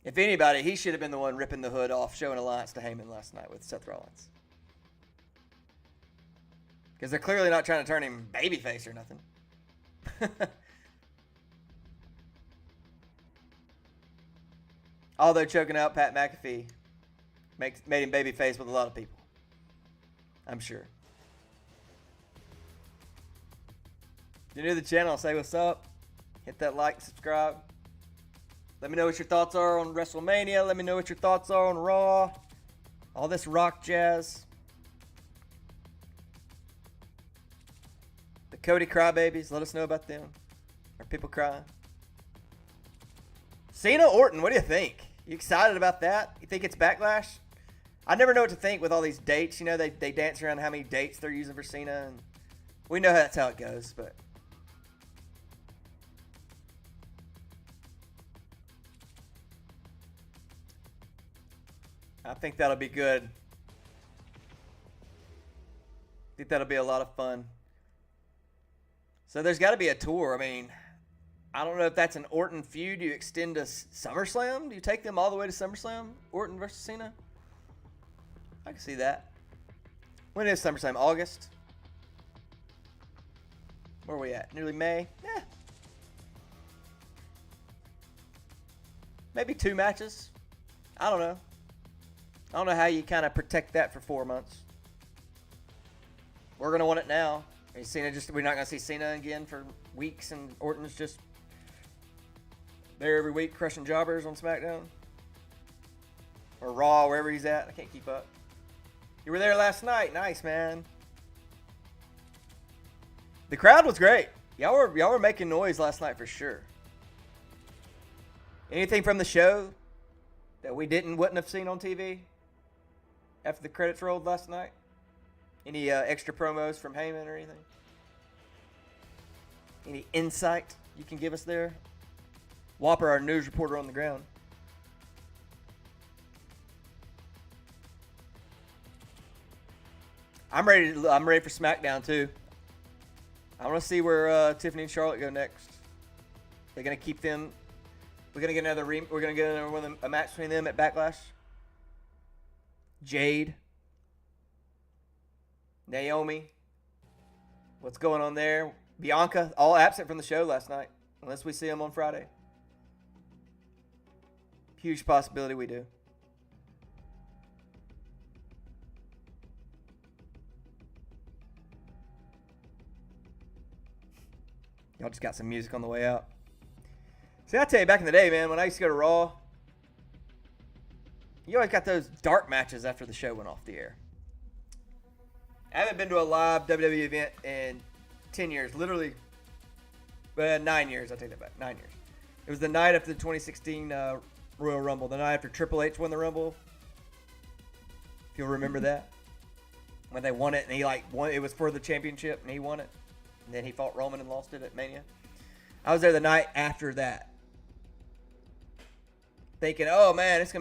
If anybody, he should have been the one ripping the hood off, showing alliance to Heyman last night with Seth Rollins. Because they're clearly not trying to turn him babyface or nothing. Although choking out Pat McAfee made him babyface with a lot of people. I'm sure. If you're new to the channel, say what's up. Hit that like, subscribe. Let me know what your thoughts are on WrestleMania. Let me know what your thoughts are on Raw. All this rock jazz. The Cody crybabies. Let us know about them. Are people crying? Cena Orton, what do you think? You excited about that? You think it's Backlash? I never know what to think with all these dates. You know, they dance around how many dates they're using for Cena. And we know that's how it goes, but... I think that'll be good. I think that'll be a lot of fun. So there's got to be a tour. I mean, I don't know if that's an Orton feud. Do you extend to SummerSlam? Do you take them all the way to SummerSlam? Orton versus Cena? I can see that. When is SummerSlam? August? Where are we at? Nearly May? Yeah. Maybe 2 matches. I don't know. I don't know how you kind of protect that for 4 months. We're going to want it now. We're not going to see Cena again for weeks, and Orton's just there every week crushing jobbers on SmackDown. Or Raw, wherever he's at. I can't keep up. You were there last night. Nice, man. The crowd was great. Y'all were making noise last night for sure. Anything from the show that we wouldn't have seen on TV after the credits rolled last night? Any extra promos from Heyman or anything? Any insight you can give us there? Whopper, our news reporter on the ground. I'm ready for SmackDown too. I want to see where Tiffany and Charlotte go next. They're gonna keep them. We're gonna get a match between them at Backlash. Jade, Naomi. What's going on there? Bianca, all absent from the show last night, unless we see them on Friday. Huge possibility we do. Y'all just got some music on the way out. See, I tell you, back in the day, man, when I used to go to Raw, you always got those dark matches after the show went off the air. I haven't been to a live WWE event in 10 years. Literally, 9 years. I take that back. 9 years. It was the night after the 2016 Royal Rumble. The night after Triple H won the Rumble. If you'll remember that. When they won it, and he won. It was for the championship, and he won it. And then he fought Roman and lost it at Mania. I was there the night after that. Thinking, oh man, it's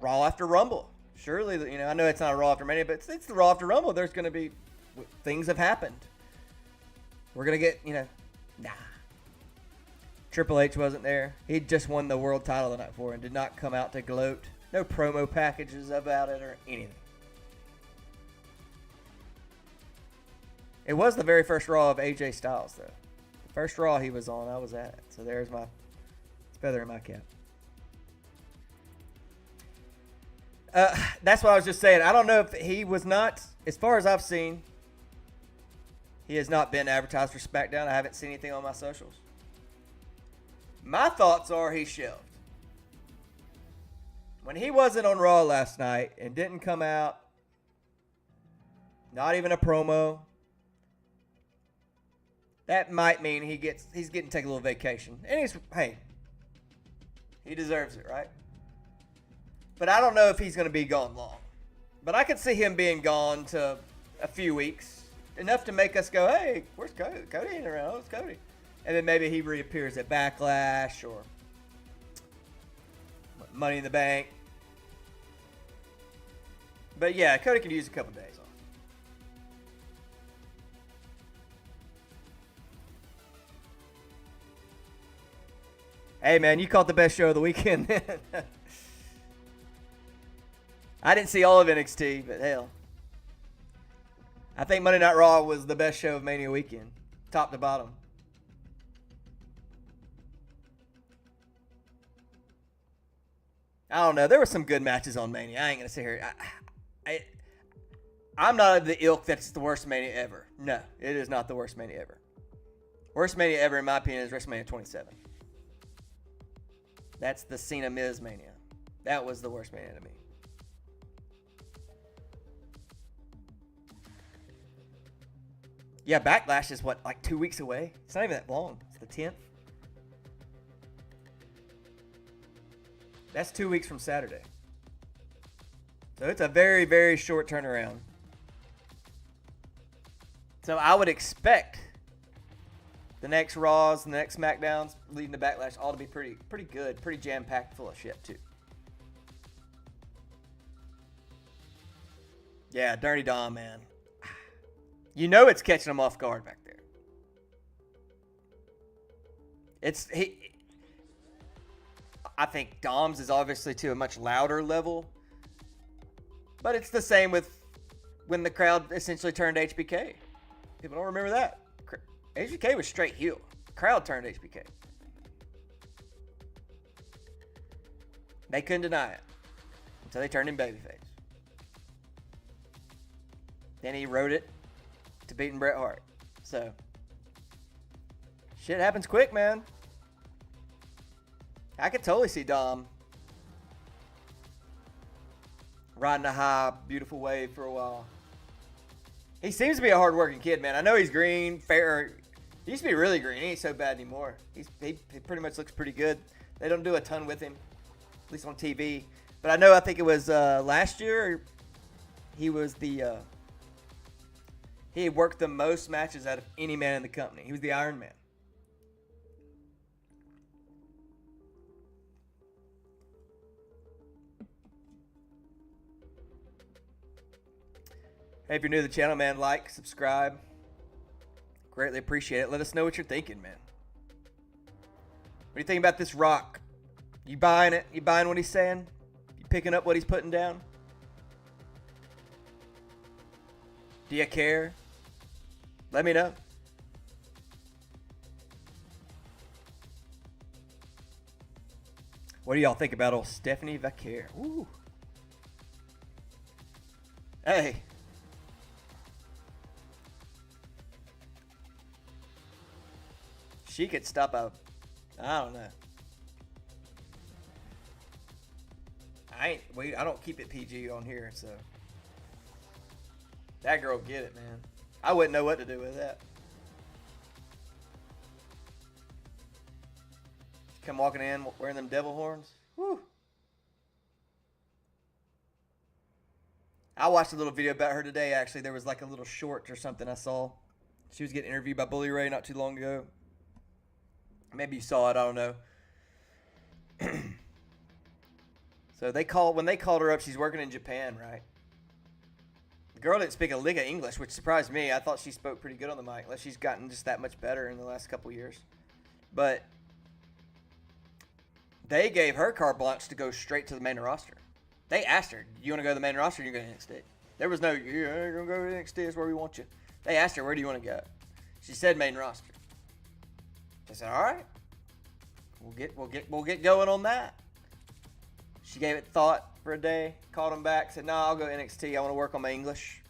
Raw after Rumble. Surely, I know it's not a Raw after Mania, but it's the Raw after Rumble. There's going to be things have happened. We're going to get, nah. Triple H wasn't there. He just won the world title the night before and did not come out to gloat. No promo packages about it or anything. It was the very first Raw of AJ Styles, though. The first Raw he was on, I was at. So there's my feather in my cap. That's what I was just saying. I don't know if he was not, as far as I've seen, he has not been advertised for SmackDown. I haven't seen anything on my socials. My thoughts are he shelved. When he wasn't on Raw last night and didn't come out, not even a promo, that might mean he's getting to take a little vacation. And he deserves it, right? But I don't know if he's going to be gone long. But I could see him being gone to a few weeks. Enough to make us go, hey, where's Cody? Cody ain't around. It's Cody. And then maybe he reappears at Backlash or Money in the Bank. But yeah, Cody could use a couple days off. Hey man, you caught the best show of the weekend then. I didn't see all of NXT, but hell. I think Monday Night Raw was the best show of Mania weekend, top to bottom. I don't know. There were some good matches on Mania. I ain't going to sit here. I'm not of the ilk that's the worst Mania ever. No, it is not the worst Mania ever. Worst Mania ever, in my opinion, is WrestleMania 27. That's the Cena Miz Mania. That was the worst Mania to me. Yeah, Backlash is like 2 weeks away? It's not even that long. It's the 10th. That's 2 weeks from Saturday. So it's a very, very short turnaround. So I would expect the next Raws, the next SmackDowns leading to Backlash all to be pretty good, pretty jam-packed, full of shit too. Yeah, Dirty Dom, man. You know it's catching him off guard back there. I think Dom's is obviously to a much louder level. But it's the same with when the crowd essentially turned HBK. People don't remember that. HBK was straight heel. The crowd turned HBK. They couldn't deny it until they turned him babyface. Then he rode it to beating Bret Hart. So, shit happens quick, man. I could totally see Dom riding a high, beautiful wave for a while. He seems to be a hard-working kid, man. I know he's green, fair. He used to be really green. He ain't so bad anymore. He pretty much looks pretty good. They don't do a ton with him, at least on TV. But I think it was last year, he was the... he had worked the most matches out of any man in the company. He was the Iron Man. Hey, if you're new to the channel, man, like, subscribe. Greatly appreciate it. Let us know what you're thinking, man. What do you think about this Rock? You buying it? You buying what he's saying? You picking up what he's putting down? Do you care? Let me know. What do y'all think about old Stephanie Vaquer? Ooh. Hey. She could stop a... I don't know. I don't keep it PG on here, so... That girl get it, man. I wouldn't know what to do with that. Come walking in wearing them devil horns. Whew. I watched a little video about her today, actually. There was like a little short or something I saw. She was getting interviewed by Bully Ray not too long ago. Maybe you saw it, I don't know. So when they called her up, she's working in Japan, right? The girl didn't speak a lick of English, which surprised me. I thought she spoke pretty good on the mic, unless she's gotten just that much better in the last couple years. But they gave her carte blanche to go straight to the main roster. They asked her, you want to go to the main roster or you going to NXT? There was no, you're going to go to NXT, that's where we want you. They asked her, where do you want to go? She said main roster. I said, all right. We'll get going on that. She gave it thought for a day, called him back, said, no, I'll go NXT. I want to work on my English.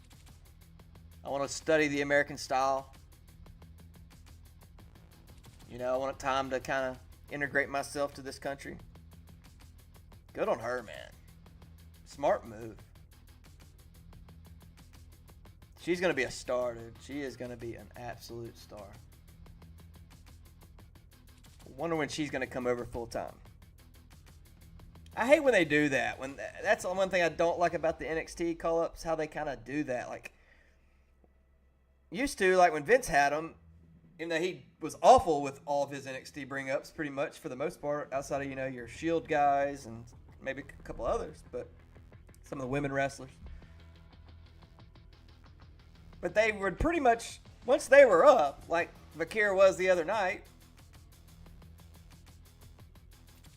I want to study the American style. You know, I want time to kind of integrate myself to this country. Good on her, man. Smart move. She's going to be a star, dude. She is going to be an absolute star. I wonder when she's going to come over full time. I hate when they do that. That's the one thing I don't like about the NXT call-ups, how they kind of do that. Like, used to, like when Vince had him, even though he was awful with all of his NXT bring-ups pretty much for the most part, outside of, you know, your Shield guys and maybe a couple others, but some of the women wrestlers. But they would pretty much, once they were up, like Vaquer was the other night,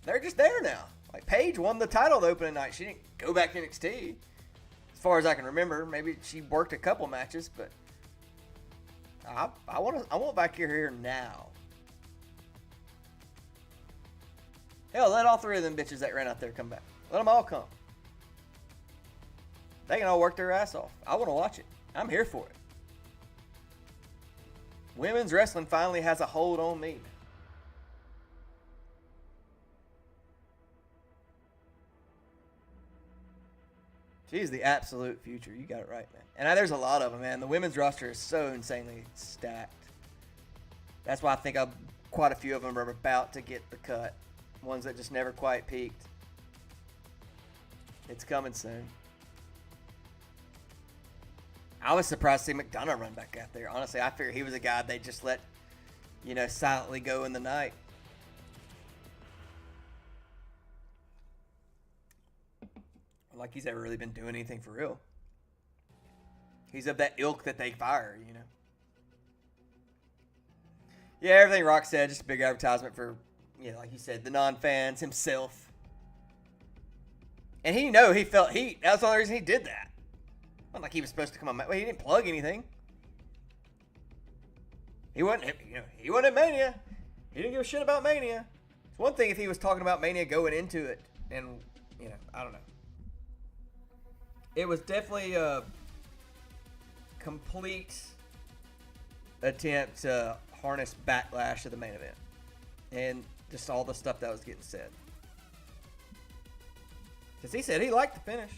they're just there now. Like Paige won the title the opening night. She didn't go back to NXT. As far as I can remember, maybe she worked a couple matches, but I want Vaquer here now. Hell, let all three of them bitches that ran out there come back. Let them all come. They can all work their ass off. I want to watch it. I'm here for it. Women's wrestling finally has a hold on me. She's the absolute future. You got it right, man. And there's a lot of them, man. The women's roster is so insanely stacked. That's why I think quite a few of them are about to get the cut. Ones that just never quite peaked. It's coming soon. I was surprised to see McDonough run back out there. Honestly, I figured he was a guy they just let, you know, silently go in the night. Like he's ever really been doing anything for real. He's of that ilk that they fire, you know. Yeah, everything Rock said, just a big advertisement for, you know, like you said, the non-fans, himself. And he felt heat. That's the only reason he did that. Not like he was supposed to come on. Well, he didn't plug anything. He wasn't at Mania. He didn't give a shit about Mania. It's one thing if he was talking about Mania going into it, and you know, I don't know. It was definitely a complete attempt to harness backlash to the main event, and just all the stuff that was getting said. Because he said he liked the finish.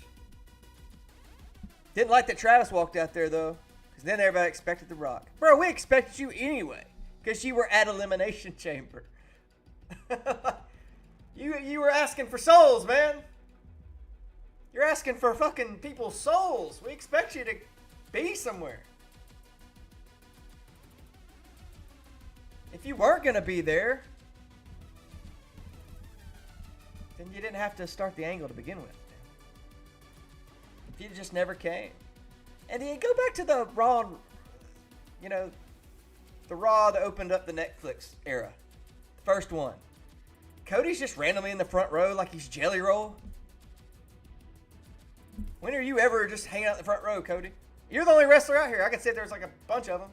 Didn't like that Travis walked out there, though. Because then everybody expected The Rock. Bro, we expected you anyway. Because you were at Elimination Chamber. You were asking for souls, man. You're asking for fucking people's souls. We expect you to be somewhere. If you weren't going to be there, then you didn't have to start the angle to begin with. If you just never came. And then go back to the Raw, you know, the Raw that opened up the Netflix era. First one. Cody's just randomly in the front row like he's Jelly Roll. When are you ever just hanging out in the front row, Cody? You're the only wrestler out here. I could say there's like a bunch of them.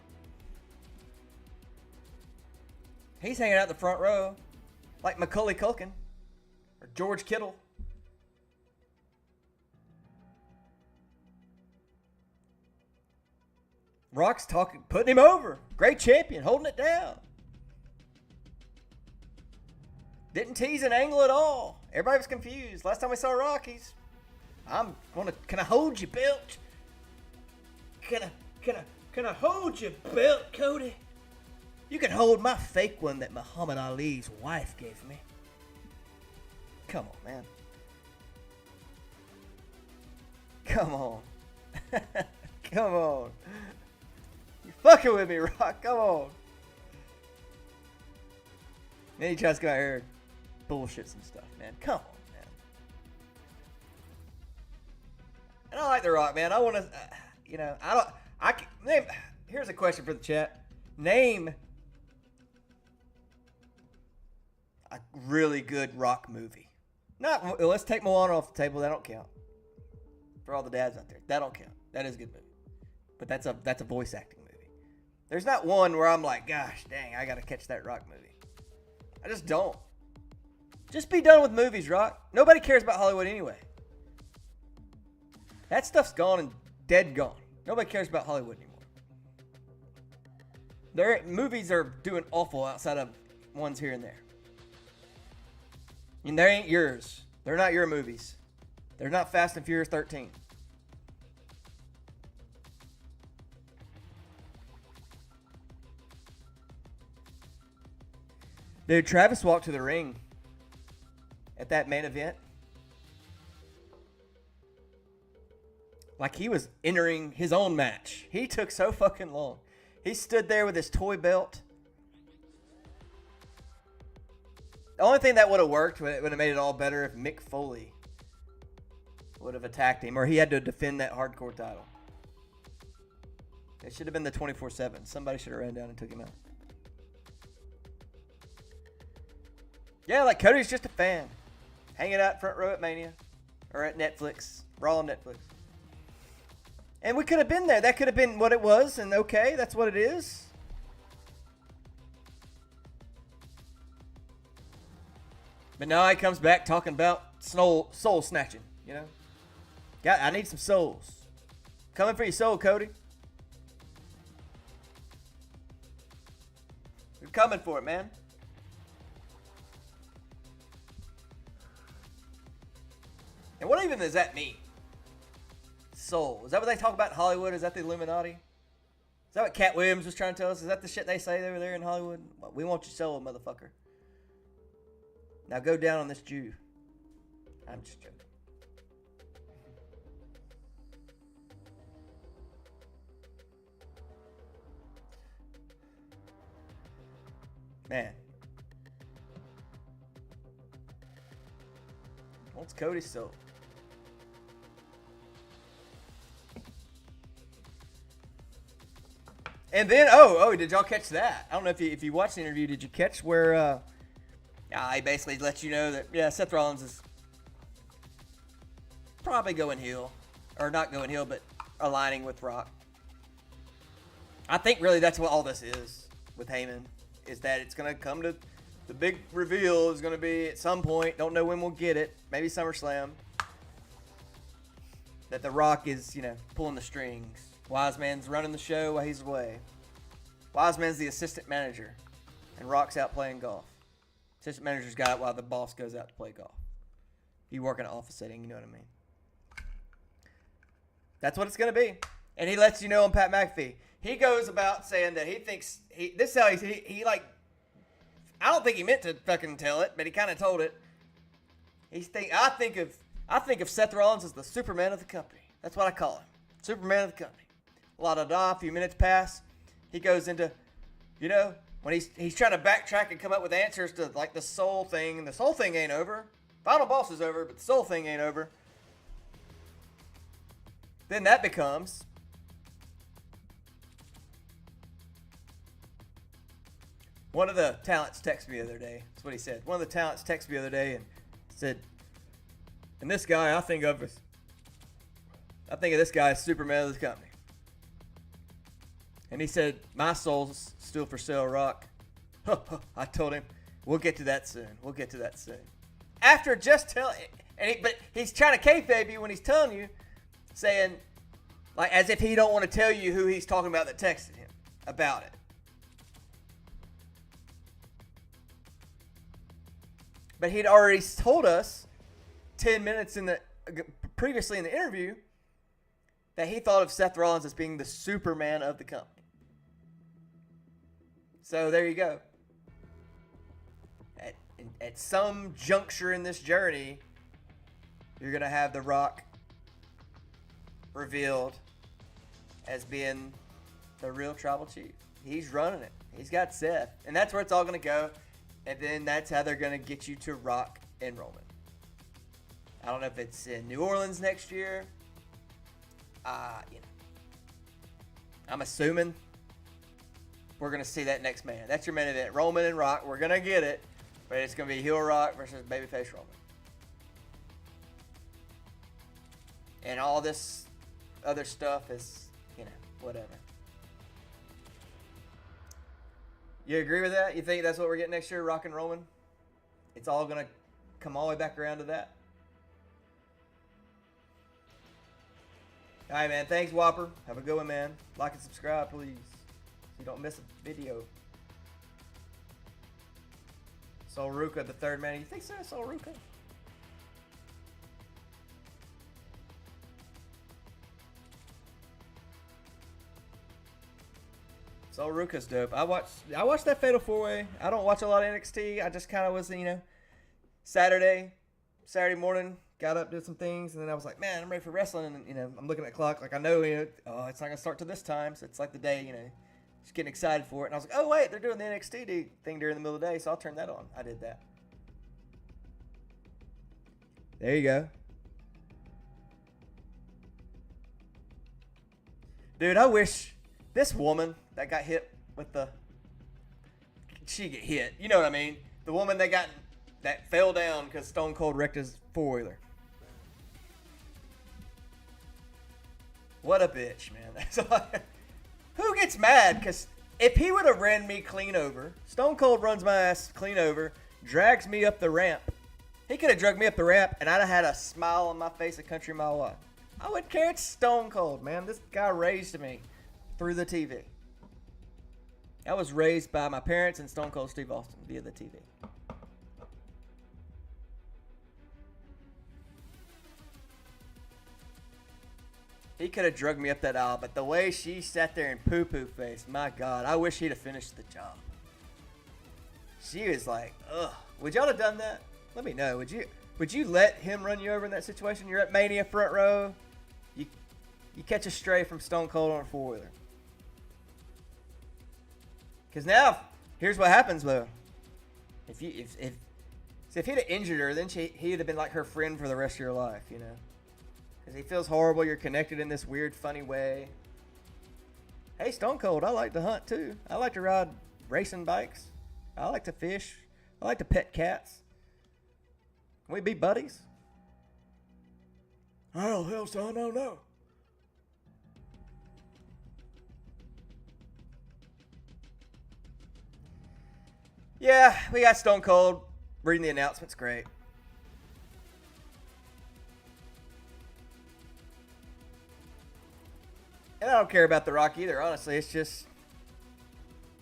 He's hanging out in the front row like Macaulay Culkin. or George Kittle. Rock's putting him over. Great champion, holding it down. Didn't tease an angle at all. Everybody was confused. Last time we saw Rockies, can I hold your belt? Can I hold your belt, Cody? You can hold my fake one that Muhammad Ali's wife gave me. Come on, man. Come on. Come on. You're fucking with me, Rock. Come on. Then he tries to go out here and bullshit some stuff, man. Come on, man. And I like The Rock, man. I want to, here's a question for the chat. Name a really good Rock movie. Let's take Moana off the table. That don't count. For all the dads out there, that don't count. That is a good movie. But that's a voice acting movie. There's not one where I'm like, gosh, dang, I got to catch that Rock movie. I just don't. Just be done with movies, Rock. Nobody cares about Hollywood anyway. That stuff's gone and dead gone. Nobody cares about Hollywood anymore. Movies are doing awful outside of ones here and there. And they ain't yours. They're not your movies. They're not Fast and Furious 13. Dude, Travis walked to the ring at that main event like he was entering his own match. He took so fucking long. He stood there with his toy belt. The only thing that would have worked would have made it all better if Mick Foley would have attacked him, or he had to defend that hardcore title. It should have been the 24/7. Somebody should have ran down and took him out. Yeah, like Cody's just a fan. Hanging out front row at Mania. Or at Netflix. Raw on Netflix. And we could have been there. That could have been what it was. And okay, that's what it is. But now he comes back talking about soul snatching. You know? I need some souls. Coming for your soul, Cody. You're coming for it, man. And what even does that mean? Soul. Is that what they talk about in Hollywood? Is that the Illuminati? Is that what Cat Williams was trying to tell us? Is that the shit they say over there in Hollywood? We want your soul, motherfucker. Now go down on this Jew. I'm just joking. Man. What's Cody's soul? And then, did y'all catch that? I don't know if you watched the interview. Did you catch where he basically lets you know that, Seth Rollins is probably going heel. Or not going heel, but aligning with Rock. I think really that's what all this is with Heyman. Is that it's going to come to the big reveal is going to be at some point. Don't know when we'll get it. Maybe SummerSlam. That The Rock is, pulling the strings. Wise Man's running the show while he's away. Wise Man's the assistant manager. And Rock's out playing golf. Assistant manager's got it while the boss goes out to play golf. You work in an office setting, you know what I mean. That's what it's going to be. And he lets you know on Pat McAfee. He goes about saying that he thinks, this is how he I don't think he meant to fucking tell it, but he kind of told it. I think of Seth Rollins as the Superman of the company. That's what I call him. Superman of the company. A few minutes pass. He goes into, when he's trying to backtrack and come up with answers to like the soul thing. And the soul thing ain't over. Final boss is over, but the soul thing ain't over. Then that becomes, one of the talents texted me the other day. That's what he said. One of the talents texted me the other day and said, and this guy I think of this guy as Superman of the company. And he said, my soul's still for sale, Rock. I told him, we'll get to that soon. After just telling, but he's trying to kayfabe you when he's telling you, saying, like, as if he don't want to tell you who he's talking about that texted him about it. But he'd already told us 10 minutes previously in the interview that he thought of Seth Rollins as being the Superman of the company. So there you go. At some juncture in this journey, you're going to have The Rock revealed as being the real tribal chief. He's running it. He's got Seth. And that's where it's all going to go. And then that's how they're going to get you to Rock and Roman. I don't know if it's in New Orleans next year. I'm assuming we're going to see that next man. That's your main event. Roman and Rock. We're going to get it. But it's going to be heel Rock versus babyface Roman. And all this other stuff is, whatever. You agree with that? You think that's what we're getting next year, Rock and Roman? It's all going to come all the way back around to that? All right, man. Thanks, Whopper. Have a good one, man. Like and subscribe, please, so you don't miss a video. Sol Ruka, the third man. You think so, Sol Ruka? Sol Ruka's dope. I watched that Fatal 4-Way. I don't watch a lot of NXT. I just kind of was, Saturday morning, got up, did some things, and then I was like, man, I'm ready for wrestling. And, I'm looking at the clock. Like, I know, it's not going to start till this time. So it's like the day, just getting excited for it. And I was like, oh, wait, they're doing the NXT thing during the middle of the day, so I'll turn that on. I did that. There you go. Dude, I wish this woman that got hit with she get hit. You know what I mean? The woman that fell down because Stone Cold wrecked his four-wheeler. What a bitch, man. Who gets mad? Because if he would have ran me clean over, Stone Cold runs my ass clean over, drags me up the ramp. He could have dragged me up the ramp, and I'd have had a smile on my face a country mile wide. I wouldn't care. It's Stone Cold, man. This guy raised me through the TV. I was raised by my parents and Stone Cold Steve Austin via the TV. He could have drugged me up that aisle, but the way she sat there in poo-poo face, my God, I wish he'd have finished the job. She was like, ugh. Would y'all have done that? Let me know. Would you let him run you over in that situation? You're at Mania front row. You catch a stray from Stone Cold on a four-wheeler. Because now, here's what happens, though. If he'd have injured her, then he'd have been like her friend for the rest of your life, Because he feels horrible. You're connected in this weird, funny way. Hey, Stone Cold, I like to hunt, too. I like to ride racing bikes. I like to fish. I like to pet cats. Can we be buddies? Oh, hell, son, no. Yeah, we got Stone Cold reading the announcements. Great. And I don't care about The Rock either, honestly. It's just,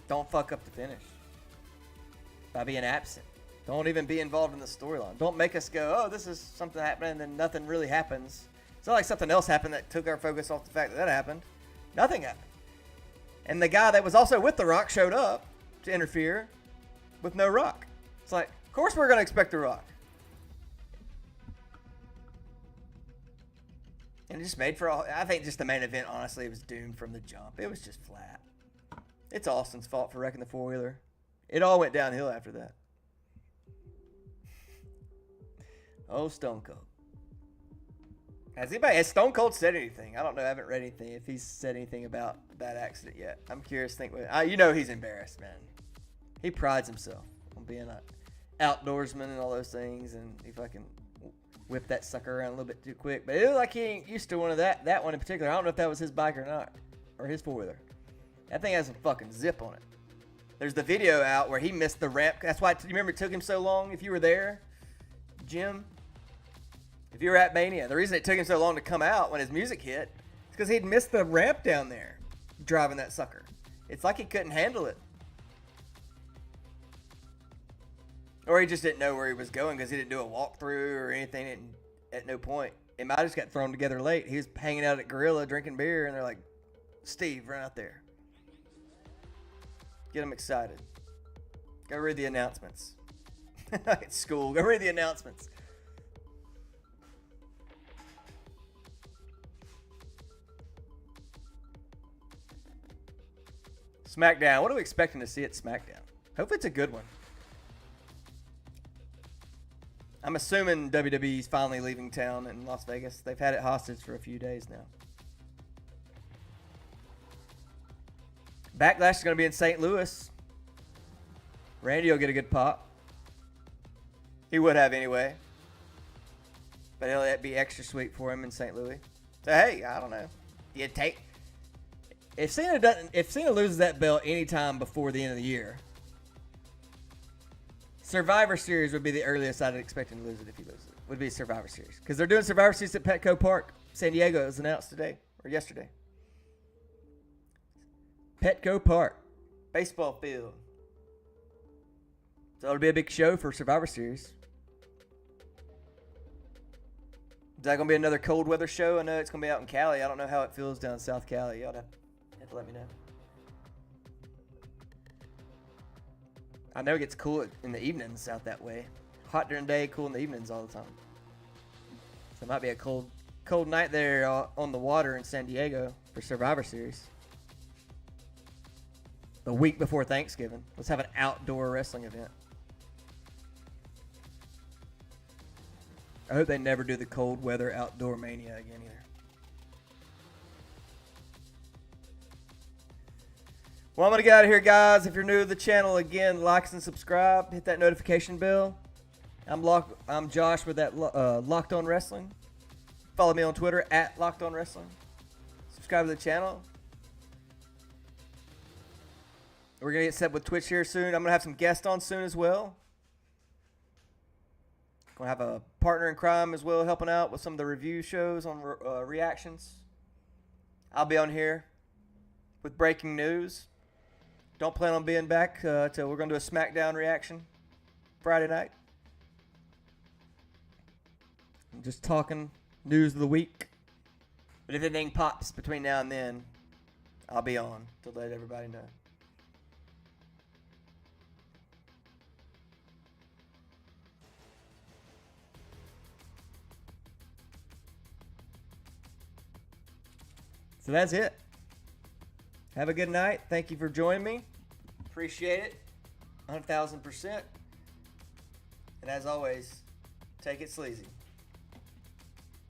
don't fuck up the finish by being absent. Don't even be involved in the storyline. Don't make us go, oh, this is something happening, and then nothing really happens. It's not like something else happened that took our focus off the fact that happened. Nothing happened. And the guy that was also with The Rock showed up to interfere with no Rock. It's like, of course we're going to expect The Rock. And it just made for all. I think just the main event, honestly, was doomed from the jump. It was just flat. It's Austin's fault for wrecking the four-wheeler. It all went downhill after that. Oh, Stone Cold. Has Stone Cold said anything? I don't know. I haven't read anything. If he's said anything about that accident yet, I'm curious. He's embarrassed, man. He prides himself on being an outdoorsman and all those things, and he fucking whipped that sucker around a little bit too quick. But it looked like he ain't used to one of that one in particular. I don't know if that was his bike or not, or his four-wheeler. That thing has some fucking zip on it. There's the video out where he missed the ramp. That's why, you remember it took him so long? If you were there, Jim, if you were at Mania, the reason it took him so long to come out when his music hit is because he'd missed the ramp down there driving that sucker. It's like he couldn't handle it. Or he just didn't know where he was going because he didn't do a walkthrough or anything at no point. It might have just got thrown together late. He was hanging out at Gorilla drinking beer, and they're like, Steve, run out there. Get him excited. Go read the announcements. At school, go read the announcements. SmackDown. What are we expecting to see at SmackDown? Hopefully it's a good one. I'm assuming WWE's finally leaving town in Las Vegas. They've had it hostage for a few days now. Backlash is going to be in St. Louis. Randy will get a good pop. He would have anyway. But it'll be extra sweet for him in St. Louis. So, hey, I don't know. You take... If Cena loses that belt anytime before the end of the year, Survivor Series would be the earliest I'd expect him to lose it if he loses it. Would be Survivor Series. Because they're doing Survivor Series at Petco Park, San Diego. It was announced today or yesterday. Petco Park. Baseball field. So it'll be a big show for Survivor Series. Is that going to be another cold weather show? I know it's going to be out in Cali. I don't know how it feels down in South Cali. Y'all have to let me know. I know it gets cool in the evenings out that way. Hot during the day, cool in the evenings all the time. So it might be a cold night there on the water in San Diego for Survivor Series. The week before Thanksgiving. Let's have an outdoor wrestling event. I hope they never do the cold weather outdoor Mania again either. Well, I'm going to get out of here, guys. If you're new to the channel, again, like and subscribe. Hit that notification bell. I'm Josh with that Locked On Wrestling. Follow me on Twitter at Locked On Wrestling. Subscribe to the channel. We're going to get set with Twitch here soon. I'm going to have some guests on soon as well. Going to have a partner in crime as well helping out with some of the review shows on reactions. I'll be on here with breaking news. Don't plan on being back till we're going to do a SmackDown reaction Friday night. I'm just talking news of the week. But if anything pops between now and then, I'll be on to let everybody know. So that's it. Have a good night. Thank you for joining me. Appreciate it. 100,000%. And as always, take it sleazy.